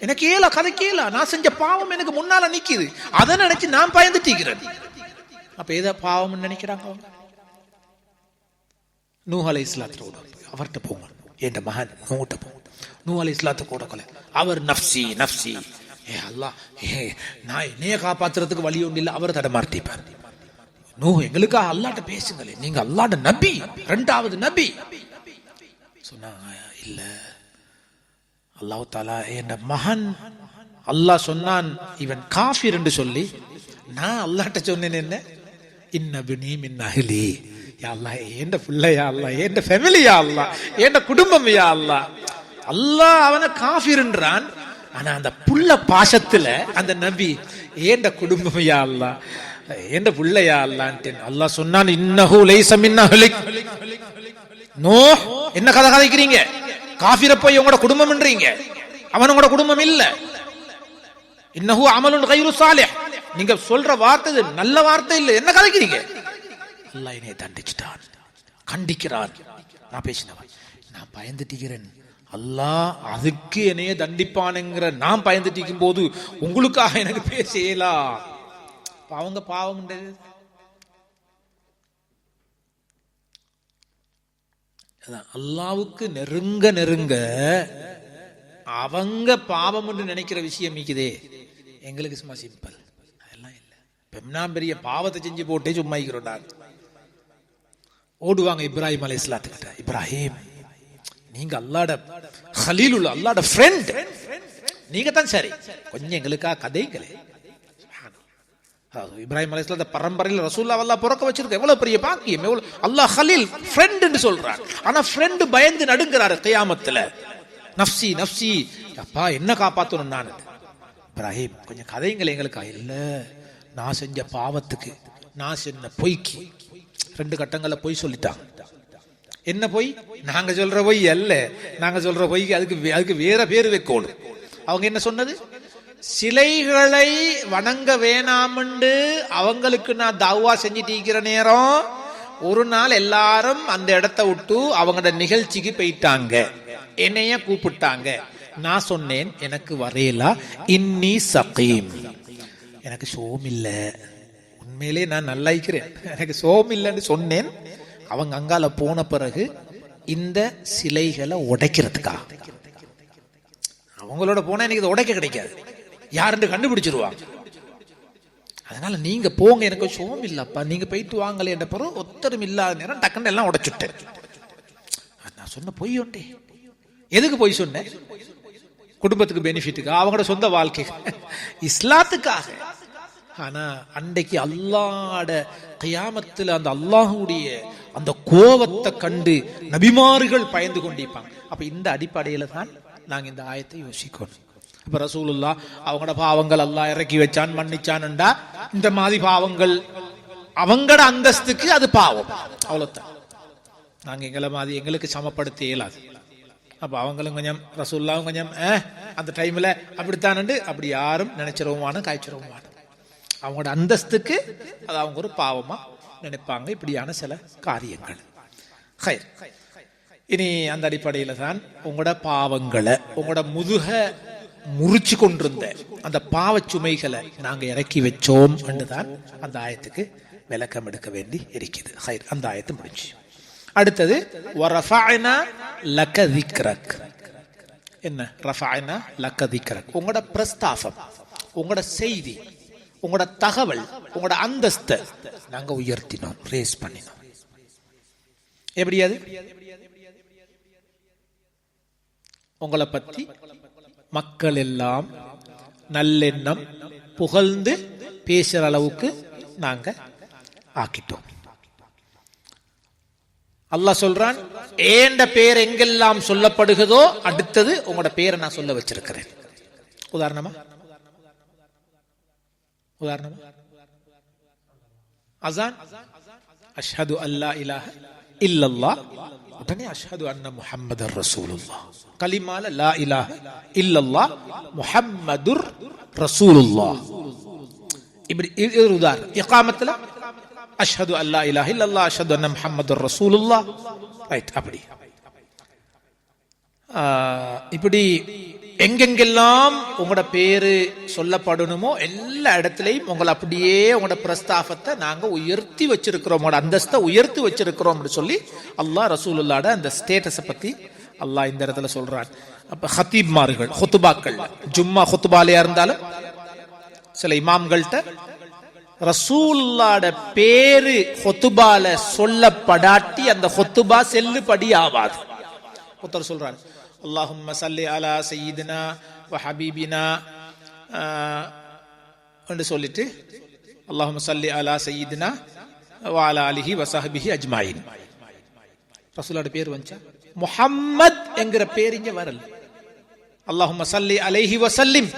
எனக்கு ஏலா கதைக்கேலா. நான் செஞ்ச பாவம் எனக்கு முன்னால நிக்குது. அதை நினைச்சு நான் பயந்துட்டீங்கிறேன். அப்ப ஏதோ பாவம் நினைக்கிறாங்க அவங்க. நூஹ் அலைஹிஸ்ஸலாத்தோட அவர்கிட்ட போங்க, என் மகன் நூட்ட போங்க. நூஹ் அலைஹிஸ்ஸலாத்து கூட கொலை. அவர் நஃப்சி நஃப்சி, அல்லாஹ் நான் என்னைய காப்பாத்துறதுக்கு வழி ஒண்ணு இல்லை. அவர் தடமாட்டிப்பார். நூஹ் எங்களுக்காக அல்லாட்ட பேசுங்களே, நீங்க அல்லாஹ்ட நபி, இரண்டாவது நபி. சொன்னாங்க, இல்ல அல்லாஹ் தஆலா என் மகன், அல்லாஹ் சொன்னான் இவன் காஃபிர் என்று சொல்லி, நான் அல்லாஹ்ட்ட சொன்னேன் என்ன, இன்னபினி மின் அஹ்லி, யா அல்லாஹ் என் பிள்ளை, யா அல்லாஹ் என் ஃபேமிலி, யா அல்லாஹ் என் குடும்பம், யா அல்லாஹ். அல்லாஹ் அவனை காஃபிர் என்றான். ஆனா அந்த புள்ள பாசத்துல அந்த நபி ஏண்ட குடும்பம், யா அல்லாஹ் என் பிள்ளை, யா அல்லாஹ்ன்ட்டு அல்லாஹ் சொன்னான், இன்னஹு லைஸ மின் அஹ்லிக். நூஹ் என்ன கதை கதைக்கிறீங்க? காஃபிர போய் உங்களோட குடும்பம் என்றீங்க, அவன் உங்களோட குடும்பம் இல்ல. இன்னஹு அமலுன் கைரு சாலிஹ், நீங்க சொல்ற வார்த்தை நல்ல வார்த்தை இல்ல, என்ன கதைக்கிறீங்க? அல்லாஹ் என்னை தண்டிச்சிட்டான், கண்டிக்கிறான். நான் பேசினவன், நான் பயந்துட்டீங்கிறேன். அல்லாஹ் அதுக்கு என்னைய தண்டிப்பானுங்கிற நான் பயந்துட்டிக்கும் போது உங்களுக்காக எனக்கு பேசலா. அவங்க பாவம். அல்லாவுக்கு நெருங்க நெருங்க அவங்க பாவம் என்று நினைக்கிற விஷயம் மிக்குதே, எங்களுக்கு சும்மா சிம்பிள். அதெல்லாம் இல்லை. பெரிய பாவத்தை செஞ்சு போட்டே சும்மா ஓடுவாங்க இப்ராஹிம் அலைஹிஸ்ஸலாத்துக்கிட்ட. இப்ராஹிம், நீங்க அல்லாஹ்ட கலீலுல்லாஹ், அல்லாஹ்ட ஃப்ரெண்ட், நீங்க தான் சரி, கொஞ்சம் எங்களுக்கா கதைங்களே. இப்ராஹிம் அலைஹிஸ்ஸலாம் பரம்பரையில் ரசூலுல்லாஹ் அல்லாஹ் பிறக்க வச்சிருக்க எவ்வளவு பெரிய பாக்கியம், எவ்வளவு அல்லாஹ் கலீல் ஃப்ரெண்ட் சொல்றார். ஆனா ஃப்ரெண்ட் பயந்து நடுங்கிறாரு கியாமத்துல, நஃப்சி நஃப்சி, அப்பா என்ன காப்பாத்தணும் நான். இப்ராஹிம் கொஞ்சம் கதைங்களே எங்களுக்கா. இல்ல, நான் செஞ்ச பாவத்துக்கு, நான் செஞ்ச பொய்க்கு 2 கட்டங்களை பொய் சொல்லிட்டாங்க. என்ன பொய்? நாங்க சொல்ற பொய் அல்ல, நாங்க சொல்ற பொய்க்கு அதுக்கு வேற பேர் வைக்கணும். அவங்க என்ன சொன்னது? சிலைகளை வணங்க வேணாம்னு அவங்களுக்கு நான் தாவா செஞ்சுட்டு இருக்கிற நேரம் ஒரு நாள் எல்லாரும் அந்த இடத்த விட்டு அவங்களோட நிகழ்ச்சிக்கு போயிட்டாங்க, என்னைய கூப்பிட்டாங்க. நான் சொன்னேன் எனக்கு வரையலா, இன்னி சகீம், எனக்கு சோம் இல்ல, உண்மையிலே நான் நல்லா இருக்கிறேன், எனக்கு சோம் இல்லைன்னு சொன்னேன். அவங்க அங்கால போன பிறகு இந்த சிலைகளை உடைக்கிறதுக்கா, அவங்களோட போனா எனக்கு இதை உடைக்க கிடைக்காது, யாருன்னு கண்டுபிடிச்சிருவாங்க. அதனால நீங்க போங்க, எனக்கு சோம் இல்லப்பா, நீங்க போயிட்டு வாங்கல என்ற பிறகு ஒத்தரும் இல்லாத நேரம் டக்குன்னு எல்லாம் உடைச்சுட்டேன். நான் சொன்ன பொய் உண்டே. எதுக்கு பொய் சொன்னேன்? குடும்பத்துக்கு பெனிஃபிட்டுக்கு, அவங்களோட சொந்த வாழ்க்கை, இஸ்லாத்துக்காக. ஆனா அன்றைக்கு அல்லாஹ்ட கியாமத்துல அந்த அல்லாஹ்வுடைய அந்த கோபத்தை கண்டு நபிமார்கள் பயந்து கொண்டிருப்பாங்க. அப்ப இந்த அடிப்படையில தான் நாங்க இந்த ஆயத்தை யோசிக்கணும். இப்ப ரசூலுல்லாஹ் அவங்களோட பாவங்கள் அல்லாஹ் இறக்கி வச்சான், மன்னிச்சான்டா, இந்த மாதிரி பாவங்கள் அவங்களோட அந்தஸ்துக்கு அது பாவம், அவ்வளவுதான். நாங்க எங்களை மாதிரி எங்களுக்கு சமப்படுத்த இயலாது. அப்ப அவங்களும் கொஞ்சம் ரசூலுல்லாஹ் கொஞ்சம் அந்த டைம்ல அப்படித்தானு அப்படி யாரும் நினைச்சிருவோமான காய்ச்சிருவோமான, அவங்களோட அந்தஸ்துக்கு அது அவங்க ஒரு பாவமா நினைப்பாங்க. இப்படியான சில காரியங்கள். இனி அந்த அடிப்படையில தான் உங்களோட பாவங்களை, உங்களோட முதுக முறிச்சு கொண்டிருந்த அந்த பாவ சுமைகளை நாங்க இறக்கி வச்சோம் என்றுதான் அந்த ஆயத்துக்கு விளக்கம் எடுக்க வேண்டி இருக்குது. அந்த ஆயத்து முடிஞ்சு. அடுத்தது வரஃபஅனா லக திக்ரக். என்ன ரஃபஅனா லக திக்ரக்? உங்களோட பிரஸ்தாபம், உங்களோட செய்தி, உங்களோட தகவல், உங்களோட அந்தஸ்தை நாங்க உயர்த்தினோம், ரேஸ் பண்ணினோம். எப்படி? அது உங்களை பத்தி மக்கள் எல்லாம் நல்லெண்ணம் புகழ்ந்து பேசுற அளவுக்கு நாங்க ஆக்கிட்டோம். அல்லாஹ் சொல்றான், ஏண்ட பேர் எங்கெல்லாம் சொல்லப்படுகிறதோ அடுத்தது உங்களோட பேரை நான் சொல்ல வச்சிருக்கிறேன். உதாரணமா அஸான், அஷ்ஹது அல்லா இலாஹ இல்லல்லாஹ், உடனே அஷ்ஹது அன்ன முஹம்மதர் ரசூலுல்லாஹ். கலிமால லா இலாஹ இல்லல்லாஹ் முஹம்மதுர் ரசூலுல்லாஹ். இப்படி ஒரு உதாரணம். இகாமத்துல அஷ்ஹது அல்லா இலாஹ இல்லல்லாஹ் அஷ்ஹது அன்ன முஹம்மதுர் ரசூலுல்லாஹ். ரைட். அப்படி இப்படி எங்கெங்கெல்லாம் உங்களோட பேரு சொல்லப்படணுமோ எல்லா இடத்துலையும் உங்களை அப்படியே உங்களோட பிரஸ்தாபத்தை நாங்க உயர்த்தி வச்சிருக்கிறோம், உங்களோட அந்தஸ்தை உயர்த்தி வச்சிருக்கிறோம் சொல்லி அல்லாஹ் ரசூலுல்லாஹ்ட அந்த ஸ்டேட்டஸை பத்தி அல்லாஹ் இந்த இடத்துல சொல்றான். அப்ப ஹத்தீப்மார்கள் ஹுத்துபாக்கள், ஜும்மா ஹுத்துபாலையா இருந்தாலும் சில இமாம்கள்ட்ட ரசூலுல்லாஹ்ட பேரு ஹுத்துபால சொல்லப்படாட்டி அந்த ஹுத்துபா செல்லுபடி ஆவாது. ஒருத்தர் சொல்றாரு, அல்லாஹும்ம ஸல்லி அலா சய்யிதினா வ ஹபீபினா என்று சொல்லிட்டு அல்லாஹும்ம ஸல்லி அலா சய்யிதினா வ அலா ஆலிஹி வ ஸஹ்பிஹி அஜ்மாயின். ரசூலுல்லாஹ்ட பேர் வந்துச்சா? முஹம்மத் என்கிற பேர் இங்க வரல. அல்லாஹும்ம ஸல்லி அலைஹி வ ஸல்லிம்,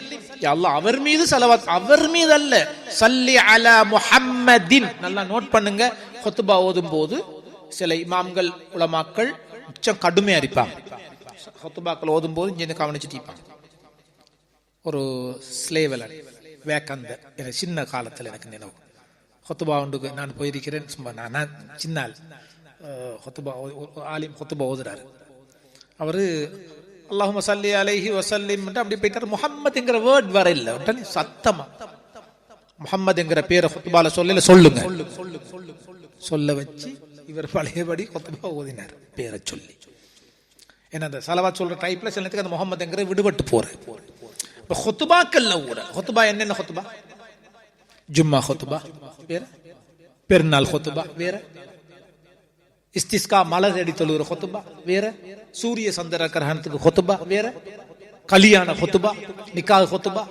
யா அல்லாஹ் அவர் மீது ஸலவாத், அவர் மீது அல்ல, ஸல்லி அலா முஹம்மதின். நல்லா நோட் பண்ணுங்க, குத்பா ஓதும் போது சில இமாம்கள் உலமாக்கள் மிச்சம் கடுமையா இருப்பாங்க. ஹுத்துபாக்கள் ஓதும் போது இங்க கவனிச்சுட்டு இருப்பாங்க. ஒரு ஸ்லேவல் வேக்கந்த எனக்கு சின்ன காலத்தில் எனக்கு நினைவு. ஹுத்துபா ஒன்றுக்கு நான் போயிருக்கிறேன். சும்மா நான் சின்னால் ஹுத்துபா ஆலிம் ஹுத்துபா ஓதுறாரு. அவரு அல்லாஹும்ம ஸல்லி அலைஹி வஸல்லிம் அப்படி போயிட்டாரு. முஹம்மதுங்கிற வேர்ட் வர இல்லை, உடனே சத்தமா முஹம்மதுங்கிற பேரை ஹுத்துபால சொல்லுங்க சொல்ல வச்சு இவர் பழையபடி ஹுத்துபா ஓதினார் பேரை சொல்லி. ஏன்னா அந்த ஸலவாத் சொல்ற டைப்ல சில நேரத்துக்கு அந்த முஹம்மதுங்கிற விடுபட்டு போறேன். இப்ப ஹுத்துபாக்கல்ல கூட ஹுத்துபா என்னென்ன ஹுத்துபா? ஜும்மா ஹுத்துபா வேற, பெருநாள் ஹுத்துபா வேற, இஸ்திஸ்கா மலை தேடி தொழுகிற ஹுத்பா வேற, சூரிய சந்திர கிரகணத்துக்கு ஹுத்பா வேற, கல்யாண ஹுத்பா, நிக்காஹ் ஹுத்பா,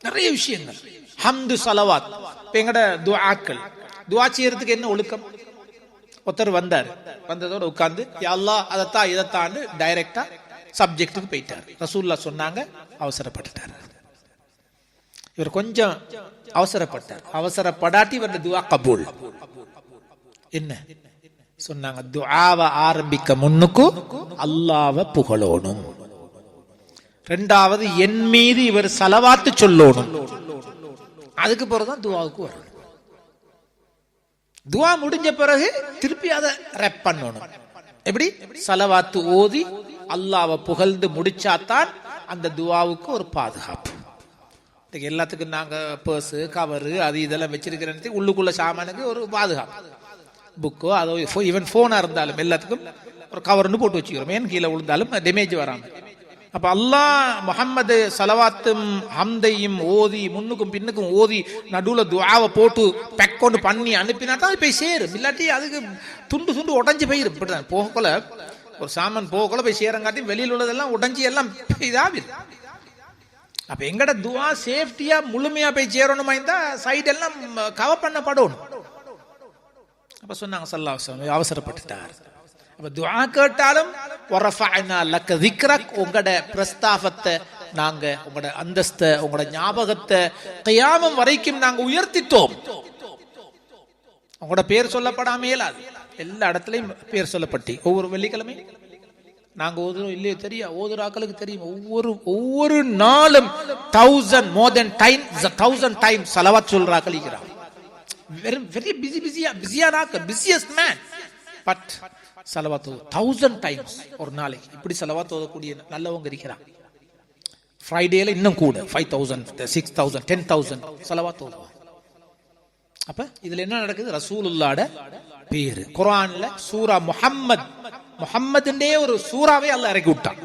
நிறைய விஷயங்கள். ஹம்து ஸலவாத். எங்கட துஆக்கள், துஆ செய்யறதுக்கு என்ன ஒழுக்கம்? ஒருத்தர் வந்ததோட உட்கார்ந்து யா அல்லாஹ் அதத்தான் இதத்தான் டைரக்டா சப்ஜெக்டுக்கு போயிட்டார். ரசூலுல்லாஹ் சொன்னாங்க, அவசரப்பட்டுட்டார். இவர் கொஞ்சம் அவசரப்பட்டார். அவசரப்படாட்டி வந்த துஆ கபூல். என்ன சொன்னாங்க? துஆவை ஆரம்பிக்க முன்னுக்கு அல்லாஹ்வை புகழணும். இரண்டாவது என் மீது இவர் ஸலவாத்து சொல்லணும். அதுக்கு பிறகுதான் துஆவுக்கு வரணும். துஆ முடிஞ்ச பிறகு திருப்பி அதை ரெப் பண்ணணும். எப்படி? ஸலவாத்து ஓதி அல்லாஹ்வை புகழ்ந்து முடிச்சாதான் அந்த துஆவுக்கு ஒரு பாதுகாப்பு. எல்லாத்துக்கும் நாங்க பர்ஸ் கவரு அது இதெல்லாம் வச்சிருக்கிறேன், உள்ளுக்குள்ள சாமானுக்கு ஒரு பாதுகாப்பு. புக்கோ அதோ ஈவன் போனா இருந்தாலும் எல்லாத்துக்கும் ஒரு கவர்னு போட்டு வச்சுக்கிறோம், ஏன் கீழே விழுந்தாலும் டேமேஜ் வராம. அப்ப அல்லாஹ் முஹம்மது ஸலவாத்தும் ஹம்தையும் ஓதி முன்னுக்கும் பின்னுக்கும் ஓதி நடுவுல துஆவை போட்டு பேக் பண்ணி அனுப்பினா தான் போய் சேரும். இல்லாட்டி அதுக்கு துண்டு துண்டு உடஞ்சி போயிரும். இப்படிதான் போகல ஒரு சாமான் போகல போய் சேரங்காட்டி வெளியில் உள்ளதெல்லாம் உடஞ்சி எல்லாம் இதாவிது. அப்ப எங்கட துஆ சேஃப்டியா முழுமையா போய் சேரணுமா இருந்தா சைடு எல்லாம் கவர் பண்ணப்படணும். அப்ப சொன்னாங்க ஸல்லல்லாஹு அலைஹி வஸல்லம் அவசரப்பட்டுட்டார். அப்ப துஆ கேட்டாலும் வரஃபஅனா லக ذிக்ரக், உங்களோட பிரஸ்தாபத்தை நாங்க, உங்களோட அந்தஸ்தை, உங்களோட ஞாபகத்தை கியாமம் வரைக்கும் நாங்க உயர்த்திட்டோம். உங்களோட பேர் சொல்லப்படாம இயலாது. எல்லா இடத்துலயும் பேர் சொல்லப்பட்டி ஒவ்வொரு வெள்ளிக்கிழமை நாங்க ஓதுறோம் இல்லையோ தெரியும், ஓதுற ஆக்களுக்கு தெரியும். ஒவ்வொரு நாளும் 1000 டைம் ஸலவாத் சொல்ற ஆக்கள் இருக்கிறாங்க. very busiest man, but ஸலவாத் 1000 times ஒரு நாளைக்கு. இப்படி ஸலவாத் ஓதக்கூடிய நல்லவங்க இருக்கிறாங்க. ஃப்ரைடேல இன்னும் கூட 5000 6000 10000 ஸலவாத் ஓதுவாங்க. அப்ப இதுல என்ன நடக்குது? ரசூலுல்லாஹ்ட பேரு குர்ஆன்ல சூரா முஹம்மதுண்டே ஒரு சூறாவே அல்லாஹ் இறக்கி விட்டான்.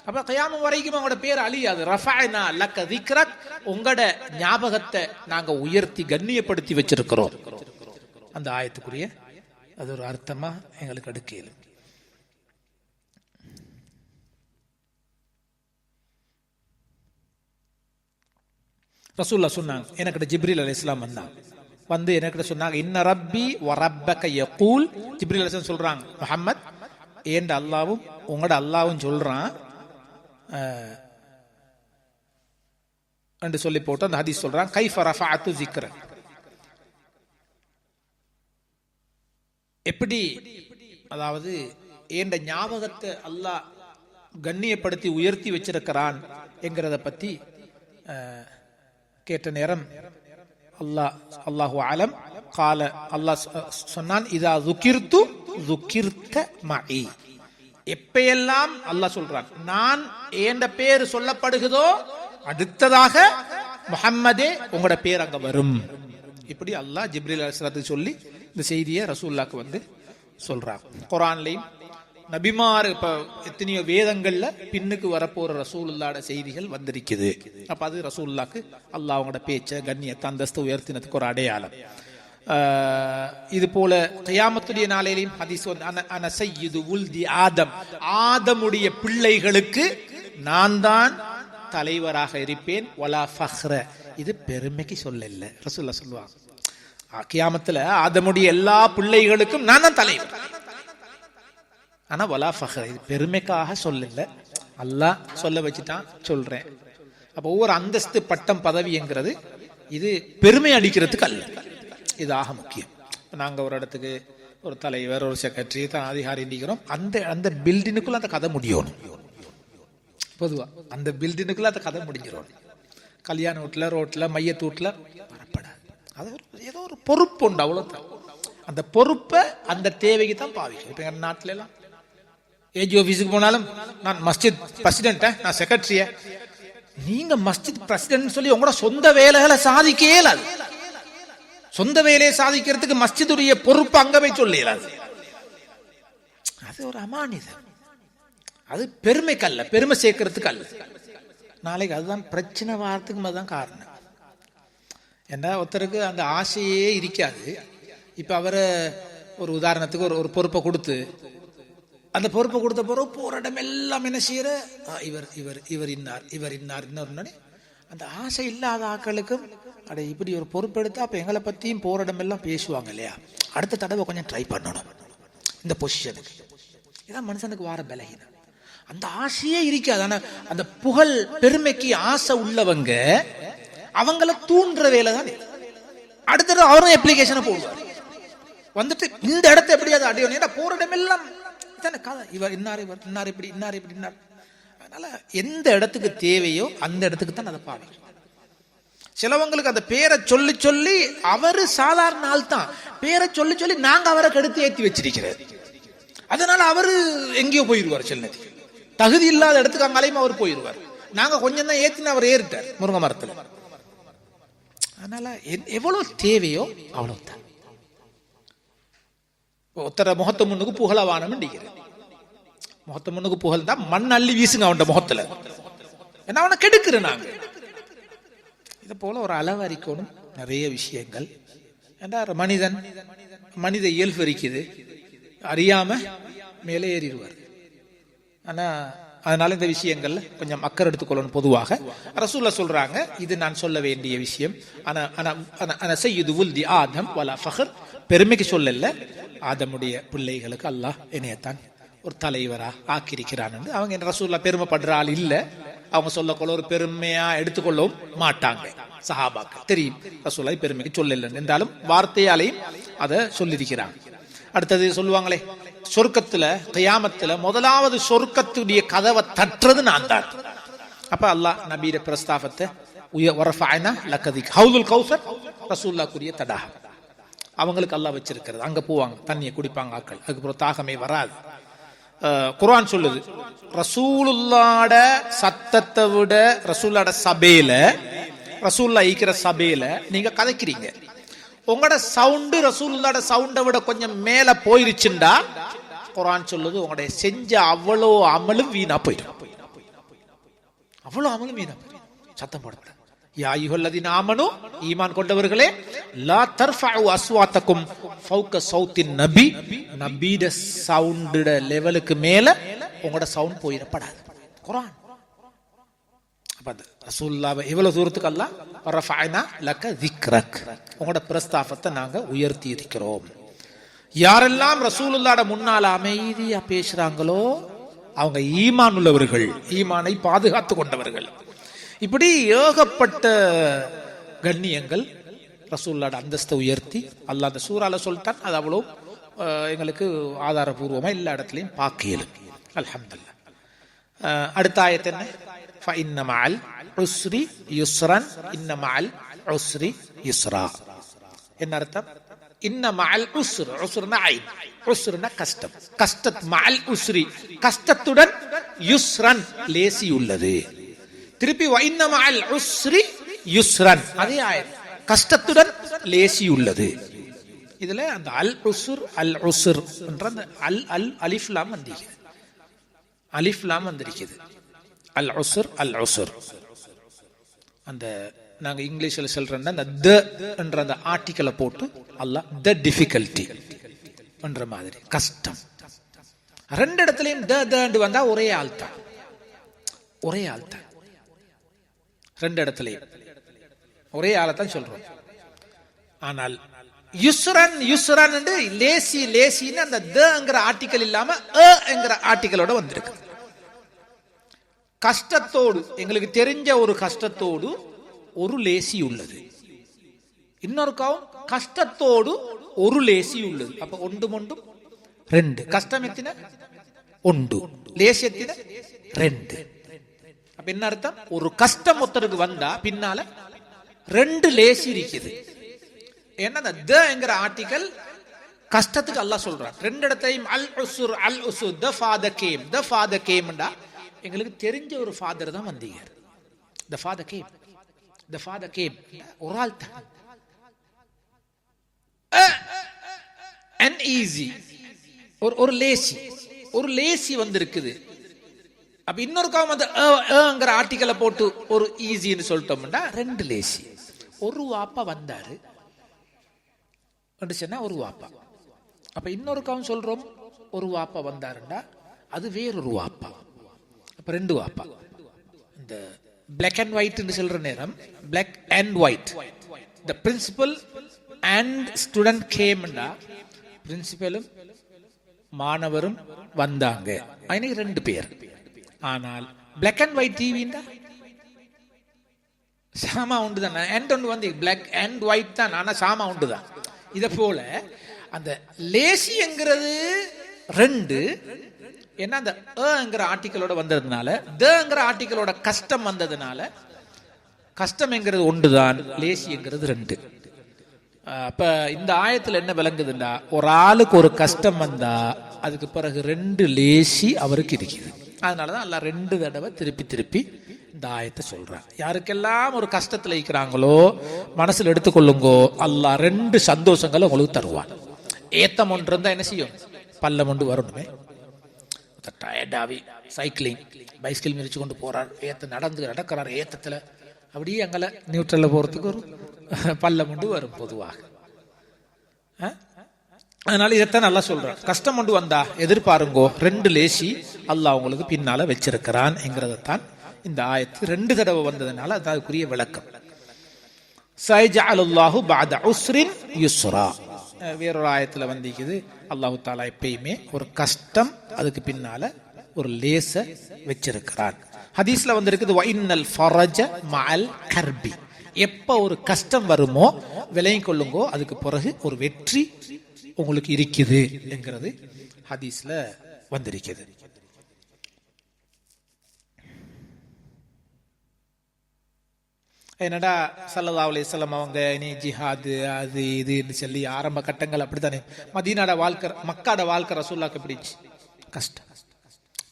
அப்ப கியாமம் வரைக்கும் அவங்களோட பேர் அழியாது. ரஃபஅனா லக ذிக்ரக், உங்களோட ஞாபகத்தை நாங்க உயர்த்தி கண்ணியப்படுத்தி வச்சிருக்கிறோம். அந்த ஆயத்துக்குரிய அது ஒரு அர்த்தமா எங்களுக்கு அடுக்கையில். ரசூலுல்லாஹ் சொன்னாங்க, எனக்கு ஜிப்ரீல் அலைஹிஸ்ஸலாம் வந்து எனக்கு சொன்னாங்க, இன்ன ரப்பி வ ரப்பக யகூல். ஜிப்ரீல் அலைஹிஸ்ஸலாம் சொல்றாங்க, முஹம்மத் ஏண்ட அல்லாவும் உங்களோட அல்லாவும் சொல்றான் என்று சொல்லி போட்டு அந்த ஹதீஸ் சொல்றான், கைஃப ரஃபஅத்து ذிக்ர, எப்படி, அதாவது ஏண்ட ஞாபகத்தை அல்லாஹ் கண்ணியப்படுத்தி உயர்த்தி வச்சிருக்கிறான் என்கிறத பத்தி கேட்ட நேரம் அல்லாஹு அலம் கால அல்லாஹ் சொன்னான், இதா ذுகிர்து ذுகிர்த மஇ, எப்பெல்லாம் அல்லாஹ் சொல்றான் நான் ஏண்ட பேர் சொல்லப்படுகிறதோ அடுத்ததாக முஹம்மதே உங்களோட பேர் அங்க வரும். இப்படி அல்லாஹ் ஜிப்ரீல் அலைஹிஸ்ஸலாத்துக்கு சொல்லி இந்த செய்தியை ரசூலுல்லாஹ்க்கு வந்து சொல்றான். குர்ஆன்லயும் நபிமார் இப்ப எத்தனையோ வேதங்கள்ல பின்னுக்கு வரப்போற ரசூலுல்லாஹ்ட செய்திகள் வந்திருக்குது. அப்ப அது ரசூலுல்லாஹ்க்கு அல்லாஹ் அவங்களோட பேச்ச கண்ணியத்தை அந்தஸ்து உயர்த்தினதுக்கு ஒரு அடையாளம். இது போல கியாமத்துடைய நாளையிலும் ஹதீஸ் அன சய்யிது உல்தி ஆதம், ஆதமுடைய பிள்ளைகளுக்கு நான் தான் தலைவராக இருப்பேன். வலா ஃபஹ்ர, இது பெருமைக்கு சொல்லல, ரசூலுல்லாஹ் சொல்லுவாங்க. கியாமத்துல ஆதமுடைய எல்லா பிள்ளைகளுக்கும் நான் தான் தலைவர். ஆனா வலா ஃபஹ்ர, இது பெருமைக்காக சொல்லல, அல்லாஹ் சொல்ல வச்சுட்டான் சொல்றேன். அப்ப ஒவ்வொரு அந்தஸ்து பட்டம் பதவிங்கிறது இது பெருமை அடிக்கிறதுக்கு அல்ல, இதாக முக்கியம். நாங்க ஒரு இடத்துக்கு ஒரு தலைவர் ஒரு செக்ரட்டரி தான் அதிகாரி இருக்கிறோம், அந்த பில்டிங்குள்ள அந்த கதை முடியணும். பொதுவா அந்த பில்டிங்குள்ள அந்த கதை முடிஞ்சிடும். கல்யாண வீட்டுல ரோட்ல மையத்து வீட்டுல வரப்படாது. அது ஏதோ ஒரு பொறுப்பு உண்டு, அவ்வளவுதான். அந்த பொறுப்பை அந்த தேவைக்கு தான் பாவிக்கும். இப்ப எங்க நாட்டுல எல்லாம் ஏஜி ஆபீஸுக்கு போனாலும் நான் மஸ்ஜித் பிரசிடென்ட், நான் செக்ரட்டரிய, நீங்க மஸ்ஜித் பிரசிடென்ட் சொல்லி உங்களோட சொந்த வேலைகளை சாதிக்க இயலாது. சொந்த வேலையை சாதிக்கிறதுக்கு மஸ்ஜிதுடைய பொறுப்பு அங்க போய் சொல்ல இயலாது. அது ஒரு அமானிதம், அது பெருமைக்கு அல்ல, பெருமை சேர்க்கறதுக்கு அல்ல. நாளைக்கு அதுதான் பிரச்சனை வாரத்துக்கு அதுதான் காரணம். ஏன்னா ஒருத்தருக்கு அந்த ஆசையே இருக்காது. இப்ப அவரை ஒரு உதாரணத்துக்கு ஒரு பொறுப்பை கொடுத்து அந்த பொறுப்பை கொடுத்த பிறகு போற இடம் எல்லாம் என்ன செய்யற இவர் இவர் இவர் இன்னார் இவர் இன்னார் இன்னொரு அந்த ஆசை இல்லாத ஆக்களுக்கும் அட இப்படி ஒரு பொறுப்பு எடுத்தா அப்ப எங்களை பத்தியும் போற இடம் எல்லாம் பேசுவாங்க இல்லையா, அடுத்த தடவை கொஞ்சம் ட்ரை பண்ணணும் இந்த பொசிஷனுக்கு. இதான் மனுஷனுக்கு வார பலகீனம். அந்த ஆசையே இருக்காது. ஆனா அந்த புகழ் பெருமைக்கு ஆசை உள்ளவங்க அவங்கள தூண்டுற வேலை தான். அடுத்த அவரும் அப்ளிகேஷனை போடுவார் வந்துட்டு இந்த இடத்த எப்படியாவது அடையணும் போற இடம் எல்லாம் கதை இவர் இன்னார் இவர் இன்னார் இப்படி இன்னார் இப்படி இன்னார். அதனால எந்த இடத்துக்கு தேவையோ அந்த இடத்துக்கு தான் அதை பாவி. சிலவங்களுக்கு அந்த பேரை சொல்லி சொல்லி அவரு சாதாரண ஆள் தான், பேரை சொல்லி சொல்லி நாங்க அவரை கெடுத்து ஏற்றி வச்சிருக்கிறது. அதனால அவரு எங்கேயோ போயிடுவார். சில தகுதி இல்லாத இடத்துக்கு அங்காலையும் அவர் போயிடுவார். நாங்க கொஞ்சம் தான் ஏத்தின அவர் ஏறிட்டார் முருங்கை மரத்துல. அதனால எவ்வளவு தேவையோ அவ்வளவுதான். ஒத்தர முகத்த முன்னுக்கு புகழவானம் முகத்த முன்னுக்கு புகழ் தான் மண் அள்ளி வீசுங்க அவன் முகத்துல. ஏன்னா அவனை கெடுக்கிறேன் நாங்க. இதை போல ஒரு அளவறிக்கணும் நிறைய விஷயங்கள். ஏன்னா மனித இயல்பு இருக்குது, அறியாம மேலே ஏறிடுவார். ஆனா அதனால இந்த விஷயங்கள்ல கொஞ்சம் அக்கறை எடுத்துக்கொள்ளணும். பொதுவாக ரசூலுல்லாஹ் சொல்றாங்க, இது நான் சொல்ல வேண்டிய விஷயம். ஆதம் வலா ஃபஹர், பெருமைக்கு சொல்லல, ஆதமுடைய பிள்ளைகளுக்கு அல்லாஹ் என்னையத்தான் ஒரு தலைவரா ஆக்கியிருக்கிறான். அவங்க என்ன ரசூலுல்லாஹ் பெருமைப்படுற ஆள் இல்ல. அவங்க சொல்லக்கொள்ள ஒரு பெருமையா எடுத்துக்கொள்ளவும் மாட்டாங்க. சஹாபாக்கள் தெரியும் ரசூலுல்லாஹ் பெருமைக்கு சொல்லல என்றாலும் வார்த்தையாலையும் அதை சொல்லியிருக்கிறாங்க. அடுத்தது சொல்லுவாங்களே, சொர்க்கத்துல கியாமத்துல முதலாவது சொர்க்கத்துடைய கதவை தட்டுறது நான் தான். அப்ப அல்லாஹ் நபியோட பிரஸ்தாபத்தை ஹவுதுல் கௌசர் ரசூலுல்லாஹ்வுடைய தடாகம் அவங்களுக்கு அல்லாஹ் வச்சிருக்கிறது. அங்க போவாங்க, தண்ணியை குடிப்பாங்க ஆக்கள். அதுக்கப்புறம் தாகமே வராது. குர்ஆன் சொல்லுது, ரசூலுல்லாஹ்ட சத்தத்தை விட ரசூலுல்லாஹ்ட சபையில, ரசூலுல்லாஹ் ஈக்கிற சபையில நீங்க கதைக்கிறீங்க, உங்களோட சவுண்டு ரசூலுல்லாஹ்ட சவுண்டை விட கொஞ்சம் மேல போயிருச்சுண்டா குர்ஆன் சொல்லுது உங்களுடைய செஞ்ச அவ்வளோ அமலும் வீணா போயிடும். அவ்வளோ அமலும் வீணா போயிடும். சத்தம் போடக்கூடாது. யா அய்யுஹல்லதீன ஆமனூ, ஈமான் கொண்டவர்களே, லா தர்ஃபஉ அஸ்வாத்தக்கும் ஃபௌக ஸௌத்தின் நபி, நபியோட சவுண்டோட லெவலுக்கு மேல உங்களோட சவுண்ட் போயிடப்படாது. குர்ஆன் ரசூலுல்லாஹ் எவ்வளவு தூரத்துக்கு அல்லாஹ் ரஃபஅனா லக ذிக்ரக், உங்களோட பிரஸ்தாபத்தை நாங்க உயர்த்தி இருக்கிறோம். யாரெல்லாம் ரசூலுல்லாஹ்ட முன்னால அமைதியா பேசுறாங்களோ அவங்க ஈமான் உள்ளவர்கள், ஈமானை பாதுகாத்து கொண்டவர்கள். இப்படி ஏகப்பட்ட கண்ணியங்கள் ரசூலுல்லாஹ்ட அந்தஸ்தை உயர்த்தி அல்லாஹ் அந்த சூறால சொல்லிட்டான். அது அவ்வளோ எங்களுக்கு ஆதாரபூர்வமா எல்லா இடத்துலையும் பார்க்கலும். அல்ஹம்துலில்லாஹ். அடுத்த ஆயத்து என்ன? فإن مع العسر يسرا إن مع العسر يسرا. என்ன அர்த்தம்? இன்ன மஅல் உஸ்ர், உஸ்ர்னா ஐன், உஸ்ர்னா கஷ்டம், கஷ்டத் மஅல் உஸ்ரி, கஷ்டத்துடன் யுஸ்ரன் லேசி உள்ளது. திருப்பி வ இன்ன மஅல் உஸ்ரி யுஸ்ரன், அதே ஆயத், கஷ்டத்துடன் லேசி உள்ளது. இதுல அந்த அல் உஸ்ர் அல் உஸ்ர் என்ற அந்த அல் அல் அலிஃப் லாம் வந்திருக்குது, அலிஃப் லாம் வந்திருக்குது. அல் உஸ்ர் அல் உஸ்ர், அந்த நாங்க இங்கிலீஷ்ல சொல்றோம்னா அந்த த என்ற அந்த ஆர்டிகலை போட்டு அல்லாஹ் த டிஃபிகல்ட்டி என்ற மாதிரி கஷ்டம். ரெண்டு இடத்துலயும் த த வந்தா ஒரே ஆள் தான், ஒரே ஆள் தான். ரெண்டு இடத்துலயும் ஒரே ஆளை தான் சொல்றோம். ஆனால் யுஸ்ரன் யுஸ்ரன் லேசி லேசின்னு அந்த தங்கிற ஆர்டிகல் இல்லாம அ என்கிற ஆர்டிகலோட வந்திருக்கு. கஷ்டத்தோடு, எங்களுக்கு தெரிஞ்ச ஒரு கஷ்டத்தோடு ஒரு லேசி உள்ளது, இன்னொருக்காவும் கஷ்டத்தோடு ஒரு லேசி உள்ளது. அப்ப ஒன்று மொண்டும் ரெண்டு. கஷ்டம் எத்தின ஒன்று, லேசி எத்தின ரெண்டு. அப்ப என்ன அர்த்தம்? ஒரு கஷ்டம் ஒருத்தருக்கு வந்தா பின்னால ரெண்டு லேசி இருக்குது. ஏன்னா அந்த த என்கிற ஆர்டிகல் கஷ்டத்துக்கு அல்லாஹ் சொல்றான். ரெண்டு இடத்தையும் அல் உஸ்ர் அல் உஸ்ர், the father game, the father கேம்டா எங்களுக்கு தெரிஞ்ச ஒரு ஃபாதர் தான் வந்தீங்க. The father game, the father game, ஒரு ஆள் தான். ஈஸி ஒரு லேசி, ஒரு லேசி வந்திருக்குது. அப்ப இன்னொரு காலம் அந்த ஆர்டிக்கலை போட்டு ஒரு ஈஸின்னு சொல்லிட்டோம்னா ரெண்டு லேசி. ஒரு வாப்பா வந்தாரு சொன்னா ஒரு வாப்பா, அப்ப இன்னொருக்காவும் சொல்றோம் ஒரு வாப்பா வந்தாருண்டா அது வேறொரு வாப்பா. அப்ப ரெண்டு வாப்பா. இந்த பிளாக் அண்ட் ஒயிட் சொல்ற நேரம் black and white. The principal and student கேம்டா பிரின்சிபலும் மாணவரும் வந்தாங்க, எனக்கு ரெண்டு பேர். ஆனால் பிளாக் அண்ட் ஒயிட் டிவிண்டா சாமா உண்டு தான். அண்ட் ஒன்று வந்து பிளாக் அண்ட் ஒயிட் தான், ஆனால் சாமா உண்டு தான். இதை போல அந்த லேசிங்கிறது ரெண்டு. ஏன்னா அந்த ங்கிற ஆர்டிக்கலோட வந்ததுனால தங்கிற ஆர்டிக்கலோட கஷ்டம் வந்ததுனால கஷ்டம் என்கிறது ஒன்றுதான், லேசி என்கிறது ரெண்டு. அப்ப இந்த ஆயத்துல என்ன விளங்குதுண்டா, ஒரு ஆளுக்கு ஒரு கஷ்டம் வந்தா அதுக்கு பிறகு ரெண்டு லேசி அவருக்கு இருக்குது. அதனாலதான் அல்ல ரெண்டு தடவை திருப்பி திருப்பி இந்த ஆயத்தை சொல்றான். யாருக்கெல்லாம் ஒரு கஷ்டத்துல இருக்கிறாங்களோ மனசுல எடுத்துக்கொள்ளுங்கோ, அல்லாஹ் ரெண்டு சந்தோஷங்களை உங்களுக்கு தருவான். ஏத்தம் ஒன்று இருந்தா என்ன செய்யும், பல்லம் ஒன்று வரணுமே. டயர்டாவி சைக்கிளிங் பைஸ்கிள் மிதிச்சு கொண்டு போறார், ஏத்த நடக்கிறார் ஏத்தத்துல, அப்படியே அங்கே நியூட்ரல்ல போறதுக்கு ஒரு பல்லம் ஒன்று வரும் பொதுவாக. அதனால இதைத்தான் நல்லா சொல்றான். கஷ்டம் ஒன்று வந்தா எதிர்பாருங்கோ, ரெண்டு லேசி அல்லாஹ் உங்களுக்கு பின்னால வச்சிருக்கிறான் என்கிறதான் இந்த ஆயத்து ரெண்டு தடவை வந்ததுனால அதுக்குரிய விளக்கம். சைஜஅலுல்லாஹு பஅத உஸ்ரின் யுஸ்ரா. வேறொரு ஆயத்துல வந்திக்குது, அல்லாஹு தாலா எப்பயுமே ஒரு கஷ்டம் அதுக்கு பின்னால ஒரு லேச வச்சிருக்கிறான். ஹதீஸ்ல வந்திருக்குது வஇன்னல் ஃபரஜ மஅல் கர்பி. எப்ப ஒரு கஷ்டம் வருமோ விலகிக் கொள்ளுங்கோ, அதுக்கு பிறகு ஒரு வெற்றி உங்களுக்கு இருக்குது என்கிறது ஹதீஸ்ல வந்திருக்குது. என்னடா ஸல்லல்லாஹு அலைஹி வஸல்லம் அவங்க இனி ஜிஹாது அது இதுன்னு சொல்லி ஆரம்ப கட்டங்கள் அப்படித்தானே. மதீனாட வாழ்க்கை மக்காட வாழ்க்கை ரசூலுல்லாஹ்க்கு பிடிச்சு கஷ்டம்,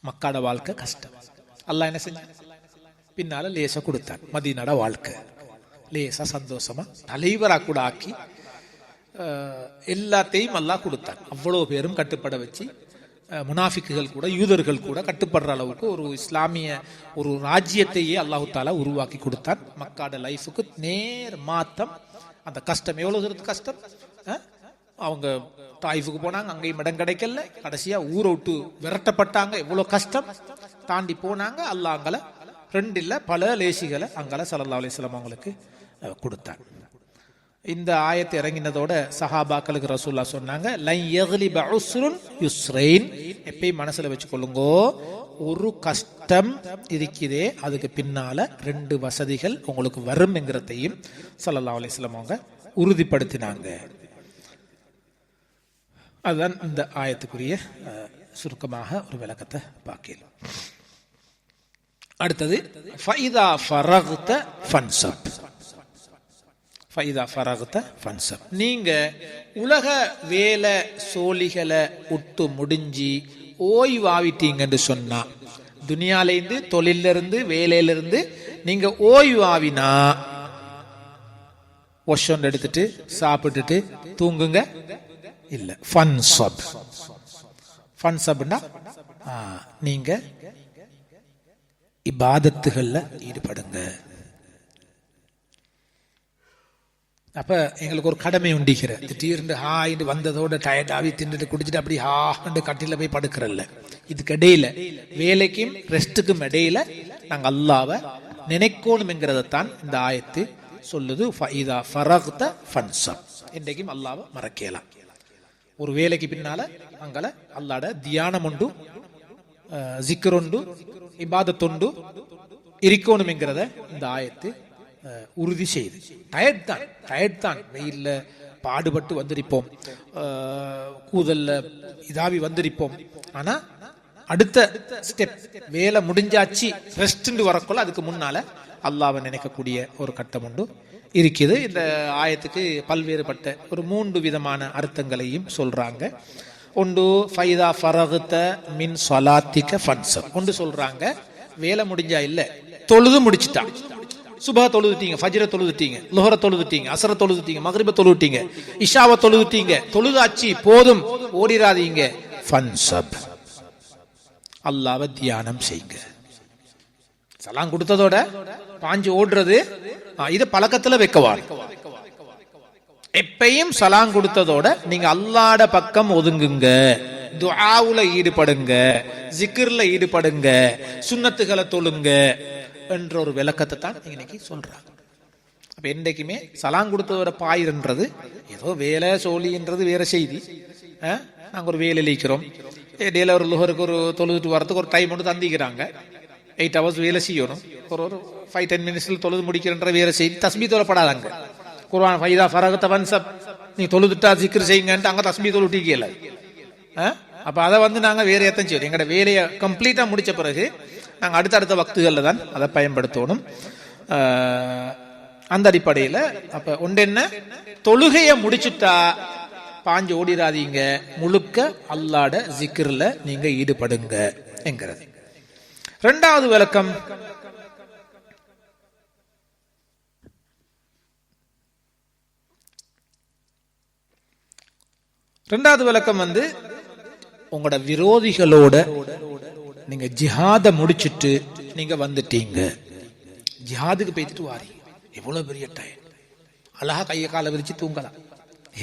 மக்காட வாழ்க்கை கஷ்டம். அல்லாஹ் என்ன செஞ்சான், பின்னால லேசா கொடுத்தான். மதீனாட வாழ்க்கை லேசா சந்தோஷமா தலைவரா கூட ஆக்கி எல்லாத்தையும் அல்லாஹ் கொடுத்தான். அவ்வளவு பேரும் கட்டுப்பட வச்சு முனாஃபிக்குகள் கூட யூதர்கள் கூட கட்டுப்படுற அளவுக்கு ஒரு இஸ்லாமிய ஒரு ராஜ்யத்தையே அல்லாஹு தாலா உருவாக்கி கொடுத்தான். மக்காட லைஃபுக்கு நேர் மாத்தம். அந்த கஷ்டம் எவ்வளவு கஷ்டம். அவங்க தாயிஃபுக்கு போனாங்க, அங்கேயும் இடம் கிடைக்கல, கடைசியா ஊரை விட்டு விரட்டப்பட்டாங்க. எவ்வளவு கஷ்டம் தாண்டி போனாங்க. அல்லாஹ் அங்கல ரெண்டு இல்ல பல லேசிகளை அங்கல ஸல்லல்லாஹு அலைஹி வஸல்லம் அவங்களுக்கு கொடுத்தான். இந்த ஆயத்தை இறங்கினதோட சஹாபாக்களுக்கு ரசூலுல்லாஹ் சொன்னாங்க, லன் யக்லிப உஸ்ருன் யுஸ்ரைன். எப்பயும் மனசுல வச்சுக்கொள்ளுங்கோ, ஒரு கஷ்டம் இருக்குதே அதுக்கு பின்னால ரெண்டு வசதிகள் உங்களுக்கு வரும் என்கிறதையும் ஸல்லல்லாஹு அலைஹி வஸல்லம் அவங்க உறுதிப்படுத்தினாங்க. அதுதான் இந்த ஆயத்துக்குரிய சுருக்கமாக ஒரு விளக்கத்தை பார்க்கலாம். அடுத்தது ஃபைதா ஃபரக்த ஃபன்சப். நீங்க உலக வேலை சோழிகளை விட்டு முடிஞ்சு ஓய்வாவிட்டீங்கன்னு சொன்னா, துனியாலேருந்து தொழில இருந்து வேலையில இருந்து நீங்க ஓய்வாவினா ஒஷன் எடுத்துட்டு சாப்பிட்டுட்டு தூங்குங்க இல்ல. ஃபன்சப்னா நீங்க இபாதத்துகள்ல ஈடுபடுங்க. அப்ப எங்களுக்கு ஒரு கடமை உண்டிக்கிற, திடீர்னு ஹாயின்னு வந்ததோட டயர்டாவி தின்னுட்டு குடிச்சிட்டு அப்படி ஹாண்டு கட்டில போய் படுக்கிறல்ல. இதுக்கு இடையில வேலைக்கும் ரெஸ்டுக்கும் இடையில நாங்க அல்லாஹ்வை நினைக்கணும் என்கிறதான் இந்த ஆயத்து சொல்லுது. ஃபைதா ஃபரக்த ஃபன்சப். இன்றைக்கும் அல்லாஹ்வை மறக்கலாம். ஒரு வேலைக்கு பின்னால அங்கல அல்லாஹ்ட தியானம் உண்டு, ஜிக்ர் உண்டு, இபாதத்துண்டு இருக்கணும் என்கிறத இந்த ஆயத்து உறுதி செய்து. டயர்ட் தான் வெயில்ல பாடுபட்டு வந்திருப்போம், கூதல்ல இதாவி வந்திருப்போம். ஆனா அடுத்த ஸ்டெப் வேலை முடிஞ்சாச்சு ரெஸ்ட் வரக்குள்ள அதுக்கு முன்னால அல்லாஹ்வை நினைக்கக்கூடிய ஒரு கட்டம் உண்டு இருக்குது. இந்த ஆயத்துக்கு பல்வேறுபட்ட ஒரு 3 விதமான அர்த்தங்களையும் சொல்றாங்க. ஒன்று ஃபைதா ஃபரக்த மின் ஸலாத்திக ஃபன்சப். ஒன்று சொல்றாங்க வேலை முடிஞ்சா இல்ல, தொழுது முடிச்சிட்டா. சுபஹ தொழுதுட்டீங்க, ஃபஜ்ர தொழுதுட்டீங்க, லுஹர தொழுதுட்டீங்க, அஸ்ர தொழுதுட்டீங்க, மக்ரிப தொழுதுட்டீங்க, இஷாவை தொழுதுட்டீங்க, தொழுதாச்சு போதும் ஓடிராதீங்க. ஃபன்சப், அல்லாஹ்வை தியானம் செய்யுங்க. சலாம் கொடுத்ததோட பாஞ்சு ஓடுறது இத பழக்கத்துல வைக்கவா. எப்பையும் சலாம் கொடுத்ததோட நீங்க அல்லாஹ்ட பக்கம் ஒதுங்குங்க, துஆவுல ஈடுபடுங்க, ஜிக்ர்ல ஈடுபடுங்க, சுன்னத்துகளை தொழுங்க என்ற ஒரு விளக்கத்தை தான் இன்னைக்கு சொல்றாங்க. அப்ப என்றைக்குமே சலாம் கொடுத்ததோட பாயிரன்றது ஏதோ வேலை சோழின்றது வேற செய்தி. நாங்க ஒரு வேலை இருக்கிறோம், இடையில ஒரு லுஹருக்கு ஒரு தொழுதுட்டு வரதுக்கு ஒரு டைம் ஒன்று தந்திக்கிறாங்க. 8 hours வேலை செய்யணும். ஒரு 5-10 minutes தொழுது முடிக்கிறன்ற வேற செய்தி. தஸ்மீ தொழப்படாதாங்க. குர்ஆன் ஃபைதா ஃபரகத ஃபன்சப், நீ தொழுதுட்டா ஜிக்ர் செய்யுங்கன்ட்டு அங்க தஸ்மீ தொழுட்டிக்கல. அப்ப அதை நாங்க வேற ஏத்தம் செய்யணும். எங்களோட வேலையை கம்ப்ளீட்டா முடிச்ச பிறகு நாங்க அடுத்தடுத்த வக்துகள்ல தான் அதை பயன்படுத்தணும். அந்த அடிப்படையில் அப்ப ஒன்று என்ன, தொழுகைய முடிச்சுட்டா பாஞ்சு ஓடிராதீங்க, முழுக்க அல்லாஹ்ட ஜிக்ர்ல நீங்க ஈடுபடுங்க என்கிறது. இரண்டாவது விளக்கம், உங்களோட விரோதிகளோட நீங்க ஜிஹாத முடிச்சிட்டு நீங்க வந்துட்டீங்க, ஜிஹாதுக்கு போயிட்டு வாரீங்க. எவ்வளவு பெரிய டைம், அழகா கையை காலை விரிச்சு தூங்கலாம்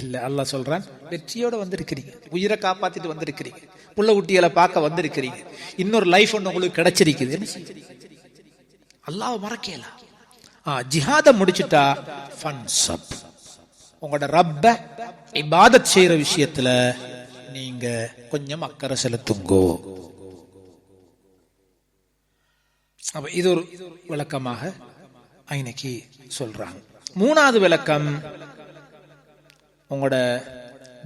இல்ல. அல்லாஹ் சொல்றான், வெற்றியோட வந்திருக்கிறீங்க, உயிரை காப்பாத்திட்டு வந்திருக்கிறீங்க, புள்ள குட்டிகளை பார்க்க வந்திருக்கிறீங்க, இன்னொரு லைஃப் ஒன்று உங்களுக்கு கிடைச்சிருக்குது. அல்லாஹ் மறக்கலாம். ஜிஹாத முடிச்சுட்டா ஃபன்சப், உங்களோட ரப்ப இபாதத் செய்யற விஷயத்துல நீங்க கொஞ்சம் அக்கறை செலுத்துங்கோ. அப்ப இது ஒரு விளக்கமாக இன்னைக்கு சொல்றாங்க. மூணாவது விளக்கம், உங்களோட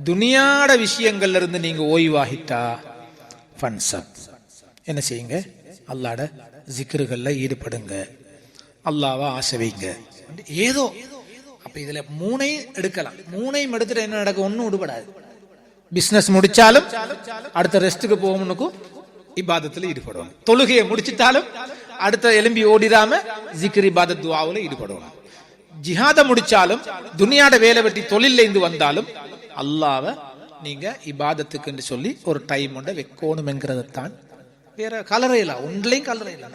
துனியாட விஷயங்கள்ல இருந்து நீங்க ஓய்வாகிட்டா ஃபன்சப், என்ன செய்யுங்க, அல்லாஹ்ட ஜிக்ருகள்ல ஈடுபடுங்க, அல்லாஹ்வை ஆசை வைங்க. ஏதோ அப்ப இதுல மூணையும் எடுக்கலாம். மூணையும் எடுத்துட்டு என்ன நடக்கும், ஒன்னும் விடுபடாது. பிசினஸ் முடிச்சாலும் அடுத்த ரெஸ்ட்டுக்கு போகணுக்கும் இபாதத்துல ஈடுபடணும். தொழுகையை முடிச்சிட்டாலும் அடுத்த எலும்பி ஓடிடாம ஜிக்ர் இபாதத் துஆவுல ஈடுபடணும். ஜிஹாத முடிச்சாலும் துனியாட வேலை வெட்டி தொழில இருந்து வந்தாலும் அல்லாஹ்வை நீங்க இபாதத்துக்கு சொல்லி ஒரு டைம் ஒன்றை வைக்கணும் என்கிறதான். வேற கலரையில ஒன்றிலையும் கலரையில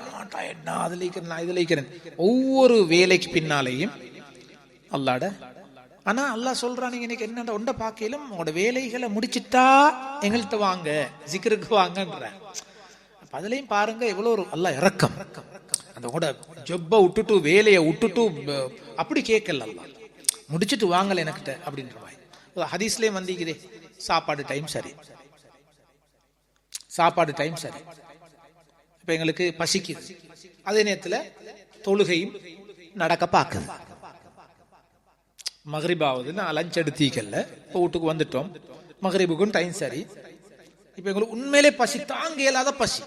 நான் அதுல இருக்கிறேன், நான் இதுல இருக்கிறேன். ஒவ்வொரு வேலைக்கு பின்னாலேயும் அல்லாஹ்ட. ஆனா அல்லாஹ் சொல்றான், நீங்க இன்னைக்கு என்ன ஒன்றை பார்க்கலும் உங்களோட வேலைகளை முடிச்சுட்டா எங்கள்கிட்ட வாங்க, ஜிக்ருக்கு வாங்கன்ற. அதுலயும் பாருங்க எவ்வளவு ஒரு அல்லாஹ் இரக்கம். அந்த கூட ஜொப்பை விட்டுட்டு வேலையை விட்டுட்டு அப்படி கேட்கல, அல்லாஹ் முடிச்சுட்டு வாங்கல எனக்கிட்ட அப்படின்ற மாதிரி. ஹதீஸ்லயும் வந்திக்குதே, சாப்பாடு டைம் சரி, சாப்பாடு டைம் சரி. இப்ப எங்களுக்கு பசிக்குது, அதே நேரத்துல தொழுகையும் நடக்க பாக்குது. மகரிபாவது நான் லஞ்ச் எடுத்தீங்கல்ல, இப்போ வீட்டுக்கு வந்துட்டோம், மகரிபுக்கும் டைம் சரி. இப்ப எங்களுக்கு உண்மையிலே பசி தாங்க இயலாத பசி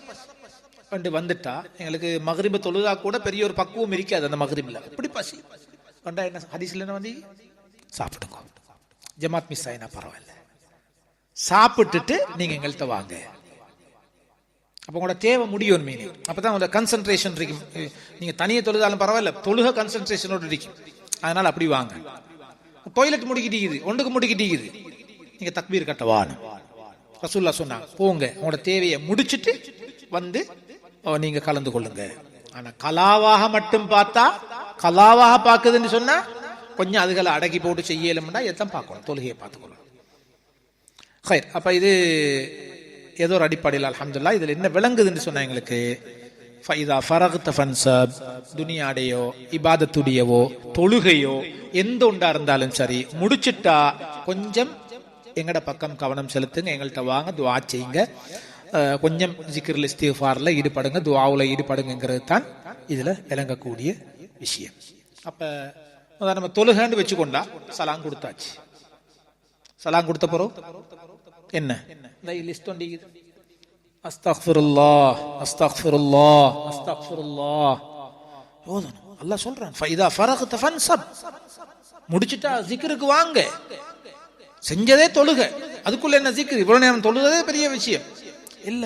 கண்டு வந்துட்டா, எங்களுக்கு மகரிப தொழுதா கூட பெரிய ஒரு பக்குவம் இருக்காது அந்த மகரிபில். அப்படி பசி கண்டா என்ன ஹதீஸ்ல என்ன வந்து, சாப்பிடுங்க, ஜமாத் மிஸ் ஆயினா பரவாயில்ல, சாப்பிட்டுட்டு நீங்க எங்கள்கிட்ட வாங்க. அப்ப உங்களோட தேவை முடியும் மீனிங். அப்பதான் உங்களோட கன்சன்ட்ரேஷன் இருக்கும். நீங்க தனியை தொழுதாலும் பரவாயில்ல, தொழுக கன்சன்ட்ரேஷனோட இருக்கும். அதனால அப்படி வாங்க. டாய்லெட் முடிக்கிட்டீங்குது, ஒன்றுக்கு முடிக்கிட்டீங்குது, நீங்க தக்பீர் கட்டவானு ரசூலுல்லாஹ் சொன்னாங்க. போங்க, உங்களோட தேவையை முடிச்சுட்டு வந்து நீங்க கலந்து கொள்ளுங்க. ஆனா கலாவாக மட்டும் பார்த்தா, கலாவாக பார்க்குதுன்னு சொன்னா கொஞ்சம் அதுகளை அடக்கி போட்டு செய்யலும்னா எதான் பார்க்கணும், தொழுகையை பார்த்துக்கொள்ளணும். அப்ப இது ஏதோ ஒரு அடிப்படையில் அல்ஹம்துலில்லாஹ் இதுல என்ன விளங்குதுன்னு சொன்னா எங்களுக்கு, ஃபைதா ஃபரக்த ஃபன்சப், துனியாடையோ இபாதத்துடையவோ தொழுகையோ எந்த ஒன்றா இருந்தாலும் சரி முடிச்சுட்டா கொஞ்சம் எங்கட பக்கம் கவனம் செலுத்துங்க, எங்கள்கிட்ட வாங்க, துஆ செய்யுங்க, கொஞ்சம் ஜிக்ருல் இஸ்திக்ஃபார்ல ஈடுபடுங்க, துஆவுல ஈடுபடுங்கிறது தான் இதுல விளங்கக்கூடிய விஷயம். அப்ப நம்ம தொழுகைன்னு வச்சுக்கொண்டா சலாம் கொடுத்தாச்சு. சலாம் கொடுத்த பிறகு என்ன இந்த லிஸ்ட் ஒண்டிக்குது, அஸ்தக்ஃபிருல்லாஹ் அஸ்தக்ஃபிருல்லாஹ் அஸ்தக்ஃபிருல்லாஹ் ஓதணும். அல்லாஹ் சொல்றான், ஃபைதா ஃபரக்த ஃபன்சப், முடிச்சிட்டா ஜிக்ருக்கு வாங்க. செஞ்சதே தொழுக, அதுக்குள்ள என்ன ஜிக்ர், இவ்வளவு நேரம் தொழுதே பெரிய விஷயம் இல்ல.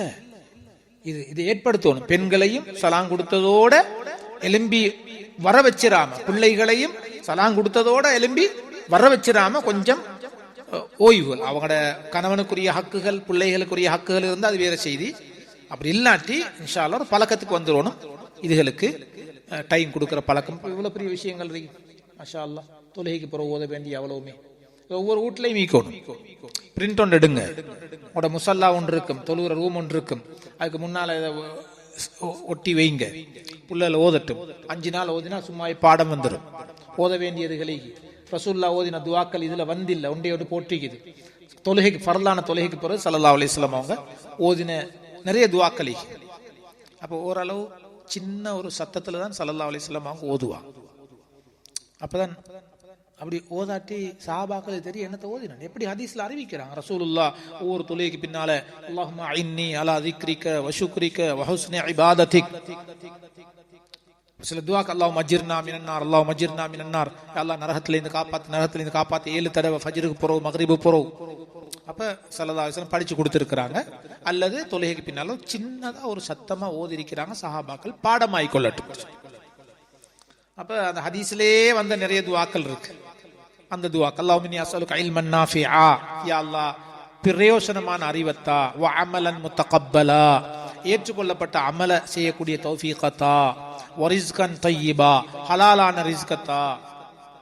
இது ஏற்படுத்தணும். பெண்களையும் சலாம் கொடுத்ததோட எலும்பி வர வச்சிராம, பிள்ளைகளையும் சலாம் கொடுத்ததோட எலும்பி வர வச்சிராம கொஞ்சம் ஓய்வுகள், அவங்களோட கணவனுக்குரிய ஹக்குகள் பிள்ளைகளுக்குரிய ஹக்குகள் இருந்தால் அது வேற செய்தி. அப்படி இல்லாட்டி இன்ஷா அல்லாஹ் ஒரு பழக்கத்துக்கு வந்துடணும். இதுகளுக்கு டைம் கொடுக்குற பழக்கம். இவ்வளவு பெரிய விஷயங்கள் இருக்கு மாஷா அல்லாஹ். தொழுகைக்கு பிறகு ஓத வேண்டிய அவ்வளவுமே ஒவ்வொரு வீட்லையும் மீக்கணும். பிரிண்ட் ஒன்று எடுங்க. உங்களோட முசல்லா ஒன்று இருக்கும், தொழுகிற ரூம் ஒன்று இருக்கும், அதுக்கு முன்னால் ஒட்டி வைங்க. புள்ளல ஓதட்டும். 5 நாள் ஓதினா சும்மா பாடம் வந்துடும். ஓத வேண்டியதுகளை ரசூல்லா ஓதின துவாக்கள் இதுல வந்தில்லை, ஒன்றையோடு போற்றிக்குது. தொழுகைக்கு ஃபர்லான தொழுகைக்கு பிறகு ஸல்லல்லாஹு அலைஹி வஸல்லம் அவங்க ஓதின நிறைய துவாக்கள். அப்போ ஓரளவு சின்ன ஒரு சத்தத்துல தான் ஸல்லல்லாஹு அலைஹி வஸல்லம் அவங்க ஓதுவாங்க. அப்பதான் அப்படி ஓதாட்டி சஹாபாக்கள் தெரியும் என்னத்தை ஓதினான். எப்படி ஹதீஸ்ல அறிவிக்கிறாங்க ரசூலுல்லாஹ் ஒவ்வொரு தொழுகைக்கு பின்னால அல்லாஹும்ம அஇன்னி அலா திக்ரிக வ ஷுக்ரிக வ ஹுஸ்னி இபாதத்திக். சில துஆக்கு அல்லாஹும்ம அஜிர்னா மினன்னார், அல்லாஹும்ம அஜிர்னா மினன்னார், யா அல்லாஹ் நரகத்திலிருந்து காப்பாத்து, நரகத்திலிருந்து காப்பாத்து 7 தடவை ஃபஜ்ருக்கு போறோம், மக்ரிபு போறோம். அப்ப ஸல்லல்லாஹு அலைஹி வஸல்லம் படிச்சு கொடுத்திருக்கிறாங்க. அல்லது தொழுகைக்கு பின்னாலும் சின்னதா ஒரு சத்தமா ஓதி இருக்கிறாங்க. சஹாபாக்கள் பாடமாய் கொள்ளட்டும். அப்ப அந்த ஹதீஸ்லயே வந்த நிறைய துஆக்கள் இருக்கு. அந்த துஆக்கள் அல்லாஹும்ம இன்னி அஸ்அலுக இல்மன் நாஃபிஆ, யா அல்லாஹ் பிரயோஜனமான அறிவத்தா, வ அமலன் முத்தகப்பலா, ஏற்றுக்கொள்ளப்பட்ட அமல செய்யக்கூடிய தௌஃபீகத்தா, வ ரிஸ்கன் தய்யிபா, ஹலாலான ரிஸ்கத்தா,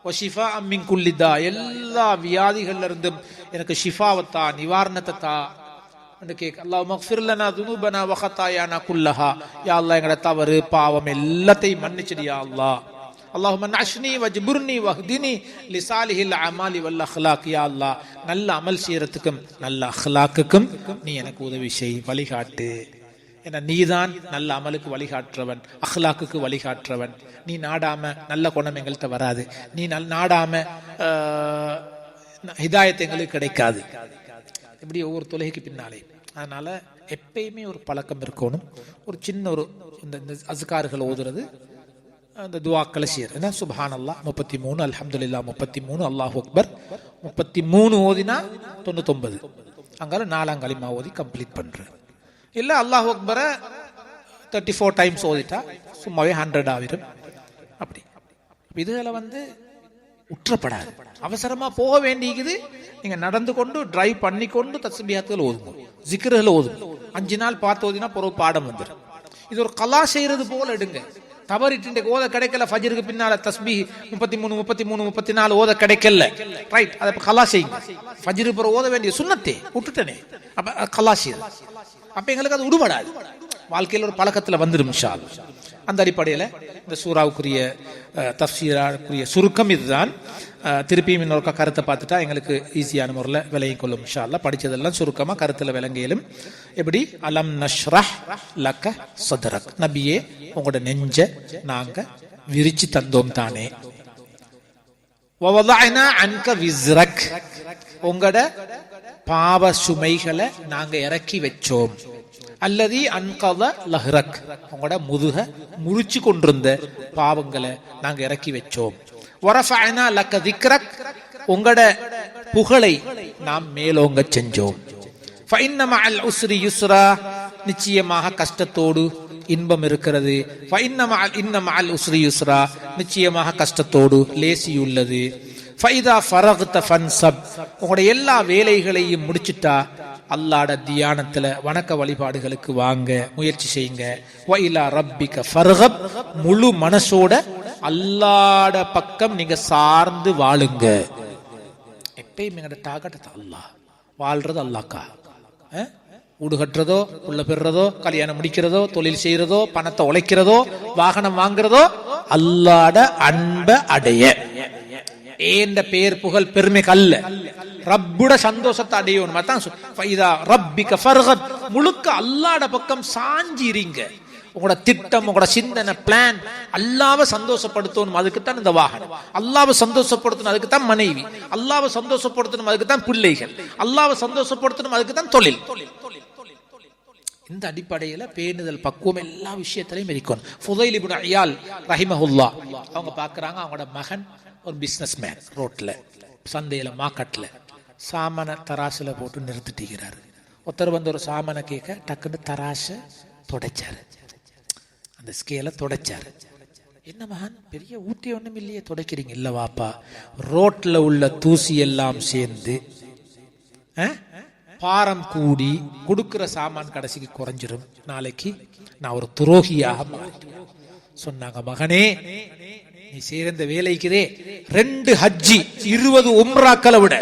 வ ஷிஃபாஅம் மின் குல்லி தா, எல்லா வியாதிகள்ல இருந்தும் எனக்கு ஷிஃபாவத்தா, நிவாரணத்தை தா என்று கேட்க. அல்லாஹ் மக்ஃபிர் லனா துனூபனா வ ஹதாயானா குல்லஹா, யா அல்லாஹ் எங்கட தவறு பாவம் எல்லாத்தையும் மன்னிச்சிடு யா அல்லாஹ். அல்லாஹும்ம நஷ்னி வஜ்புர்னி வஹ்தினி லிசாலிஹில் அமாலி வல் அக்லாக், யா அல்லாஹ் நல்ல அமல் செய்யறதுக்கும் நல்ல அக்லாக்குக்கும் நீ எனக்கு உதவி செய், வழிகாட்டு. ஏன்னா நீதான் நல்ல அமலுக்கு வழிகாட்டுறவன், அக்லாக்குக்கு வழிகாட்டுறவன். நீ நாடாம நல்ல குணம் எங்கள்கிட்ட வராது, நீ நாடாம ஹிதாயத் எங்களுக்கு கிடைக்காது. இப்படி ஒவ்வொரு தொழுகைக்கு பின்னாலே. அதனால எப்பயுமே ஒரு பழக்கம் இருக்கணும். ஒரு சின்ன ஒரு இந்த அஸ்கார்கள் ஓதுறது, அந்த துஆக்களை செய்யறது. சுப்ஹானல்லாஹ் 33, அல்ஹம்துலில்லாஹ் 33, அல்லாஹு அக்பர் 33 ஓதினா 99. அங்கால 4ஆம் கலிமா ஓதி கம்ப்ளீட் பண்றது. இல்ல அல்லாஹு அக்பரை 34 டைம்ஸ் ஓதிட்டா சும்மாவே 100 ஆகிரும். அப்படி இதுல உற்றப்படாது. அவசரமா போக வேண்டியது. நீங்க நடந்து கொண்டு டிரைவ் பண்ணி கொண்டு தஸ்பீஹாத்துகள் ஓதுங்க, ஜிக்ருகள் ஓதுங்க. 5 நாள் பார்த்து ஓதினா பொறுப்பு பாடம் வந்துடும். இது ஒரு கலா செய்யறது போல எடுங்க. தவறிட்டு ஓத கிடைக்கல, ஃபஜ்ருக்கு பின்னால தஸ்பீஹ் 33 33 34 ஓத கிடைக்கல, ரைட், அதை கலா செய்யுங்க. ஃபஜ்ருக்கு பிறகு ஓத வேண்டிய சுன்னத்தே விட்டுட்டனே, அப்ப கலா செய்யுது. அப்ப எங்களுக்கு அது உடுபடாது. வாழ்க்கையில் ஒரு பழக்கத்துல வந்துடும் இன்ஷா அல்லாஹ். அந்த அடிப்படையில் இந்த சூராவுக்குரிய தஃப்சீராக்குரிய சுருக்கம் இதுதான். திருப்பியும் இன்னொரு கருத்தை பார்த்துட்டா எங்களுக்கு ஈஸியான முறையில் விளங்கிக் கொள்ளும் இன்ஷா அல்லாஹ். படித்ததெல்லாம் சுருக்கமாக கருத்தில் விளங்கியலும். எப்படி அலம் நஷ்ரஹ் லக சத்ரக், நபியே உங்களோட நெஞ்ச நாங்க விரிச்சு தந்தோம் தானே. வவதஅனா அன்க விஸ்ரக், உங்களோட பாவ சுமைகளை நாங்க இறக்கி வச்சோம். அல்லதி அன்கத லஹ்ரக், உங்களோட முதுக முறிச்சு கொண்டிருந்த பாவங்களை நாங்க இறக்கி வச்சோம். வரஃபஅனா லக திக்ரக், உங்களோட புகழை நாம் மேலோங்க செஞ்சோம். ஃபஇன்ன மஅல் உஸ்ரி யுஸ்ரா, நிச்சயமாக கஷ்டத்தோடு இன்பம் இருக்கிறது. இன்ன மஅல் உஸ்ரி யுஸ்ரா, நிச்சயமாக கஷ்டத்தோடு லேசி உள்ளது. ஃபைதா ஃபரக்த ஃபன்சப், உங்களுடைய எல்லா வேலைகளையும் முடிச்சிட்டா அல்லாஹ்ட தியானத்துல வணக்க வழிபாடுகளுக்கு வாங்க, முயற்சி செய்யுங்க. வ இலா ரப்பிக ஃபர்கப், முழு மனசோட அல்லாஹ்ட பக்கம் நீங்க சார்ந்து வாழுங்க. எப்பயும் எங்கட டார்கெட் அல்லாஹ், வாழ்றது அல்லாஹ்க்கா. வீடு கட்டுறதோ, உள்ள பெறுறதோ, கல்யாணம் முடிக்கிறதோ, தொழில் செய்யறதோ, பணத்தை உழைக்கிறதோ, வாகனம் வாங்குறதோ அல்லாஹ்ட அன்ப அடைய. ஏண்ட பேர் புகழ் பெருமை கல்ல, ரப்புட சந்தோஷத்தை அடையணும். முழுக்க அல்லாஹ்ட பக்கம் சாஞ்சிரீங்க. உங்களோட திட்டம், உங்களோட சிந்தனை, பிளான் அல்லாஹ்வை சந்தோஷப்படுத்தணும். அதுக்குத்தான் இந்த வாகனம். அல்லாஹ்வை சந்தோஷப்படுத்தணும், அதுக்குத்தான் மனைவி. அல்லாஹ்வை சந்தோஷப்படுத்தணும், அதுக்குத்தான் பிள்ளைகள். அல்லாஹ்வை சந்தோஷப்படுத்தணும், அதுக்குத்தான் தொழில். இந்த அடிப்படையில பேணுதல் பக்குவம் எல்லா விஷயத்திலையும் இருக்கணும். ஃபுதைல் இப்னு இயால் ரஹிமஹுல்லாஹ் அவங்க பாக்குறாங்க, அவங்களோட மகன் ஒரு பிசினஸ் மேன், ரோட்ல சந்தையில மார்க்கெட்ல சாமான தராசுல போட்டு நிறுத்திட்டிருக்கிறாரு. ஒருத்தர் ஒரு சாமான கேட்க டக்குன்னு தராச தொடச்சாரு, அந்த ஸ்கேல தொடச்சாரு. என்ன மகன், பெரிய ஊட்டி ஒண்ணும் இல்லையே துடைக்கிறீங்க? இல்ல வாப்பா, ரோட்ல உள்ள தூசி எல்லாம் சேர்ந்து பாரம் கூடி கொடுக்கிற சாமான் கடைசிக்கு குறைஞ்சிரும். நாளைக்கு நான் ஒரு துரோகியாக மாறிடுவேன் சொன்னாங்க. மகனே, நீ சேர்ந்த வேலைக்குதே 2 ஹஜ்ஜி 20 உம்ராக்களை விட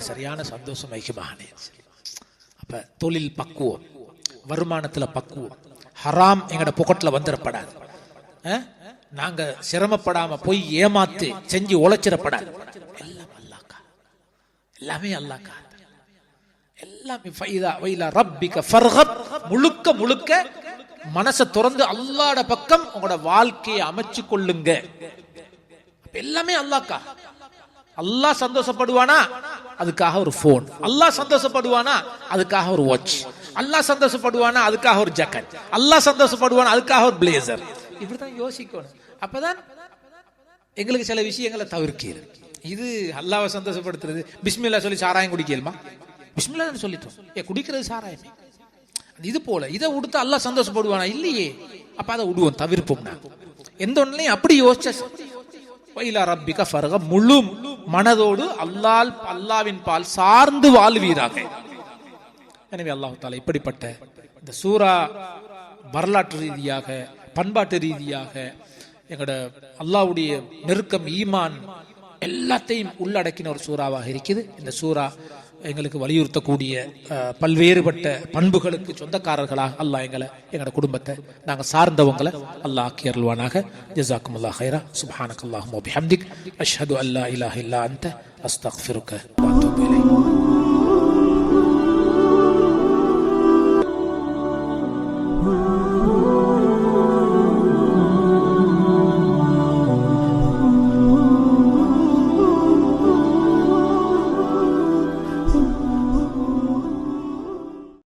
எனக்கு சரியான சந்தோஷம் வைக்குமானே. அப்ப தொழில் பக்குவம், வருமானத்துல பக்குவம், ஹராம் எங்கட பொக்கெட்ல வந்துடப்படாது. நாங்க சிரமப்படாம போய் ஏமாத்து செஞ்சு உழைச்சிடப்படாது. எல்லாம் அல்லாஹ்க்கா, எல்லாமே அல்லாஹ்க்கா. எல்லாமே ரப்பிக ஃபர்ஹப், முழுக்க முழுக்க மனசை திறந்து அல்லாஹ்ட பக்கம் உங்களோட வாழ்க்கையை அமைச்சு கொள்ளுங்க. எல்லாமே அல்லாஹ்க்கா. அல்லாஹ் சந்தோஷப்படுவானா அதுக்காக ஒரு போன், அல்லாஹ் சந்தோஷப்படுவானா அதுக்காக ஒரு வாட்ச், அல்லாஹ் சந்தோஷப்படுவானா அதுக்காக ஒரு ஜாக்கெட், அல்லாஹ் சந்தோஷப்படுவானா அதுக்காக ஒரு பிளேசர். இப்படிதான் யோசிக்கணும். அப்பதான் எங்களுக்கு சில விஷயங்களை தவிர்க்கிறது. இது அல்லாஹ்வை சந்தோஷப்படுத்துறது. பிஸ்மில்லா சொல்லி சாராயம் குடிக்கலுமா? பிஸ்மில்லா சொல்லிட்டோம், குடிக்கிறது சாராயம். இது போல இதை உடுத்து அல்லாஹ் சந்தோஷப்படுவானா? இல்லையே. அப்ப அதை விடுவோம், தவிர்ப்போம். எந்த ஒன்னையும் அப்படி யோசிச்ச ரப்பிக ஃபர்ஹப், முழு மனதோடு அல்லாஹ்வின் பால் சார்ந்து வாழ்வீராக. எனவே அல்லாஹ் தஆலா இப்படிப்பட்ட இந்த சூரா வரலாற்று ரீதியாக, பண்பாட்டு ரீதியாக, எங்களோட அல்லாஹ்வுடைய நெருக்கம், ஈமான் எல்லாத்தையும் உள்ளடக்கின ஒரு சூறாவாக இருக்குது. இந்த சூரா எங்களுக்கு வலியுறுத்தக்கூடிய பல்வேறுபட்ட பண்புகளுக்கு சொந்தக்காரர்களாக அல்லாஹ் எங்களோட குடும்பத்தை, நாங்கள் சார்ந்தவங்களை அல்லாஹ் ஆக்கி அருள்வானாக. ஜஸாக்குமுல்லாஹ் ஹைரா. சுப்ஹானக்கல்லாஹும்ம வபிஹம்திக், அஷ்ஹது அல்லா இலாஹ இல்லா அன்த, அஸ்தக்ஃபிருக வ அத்தூபு இலைக்.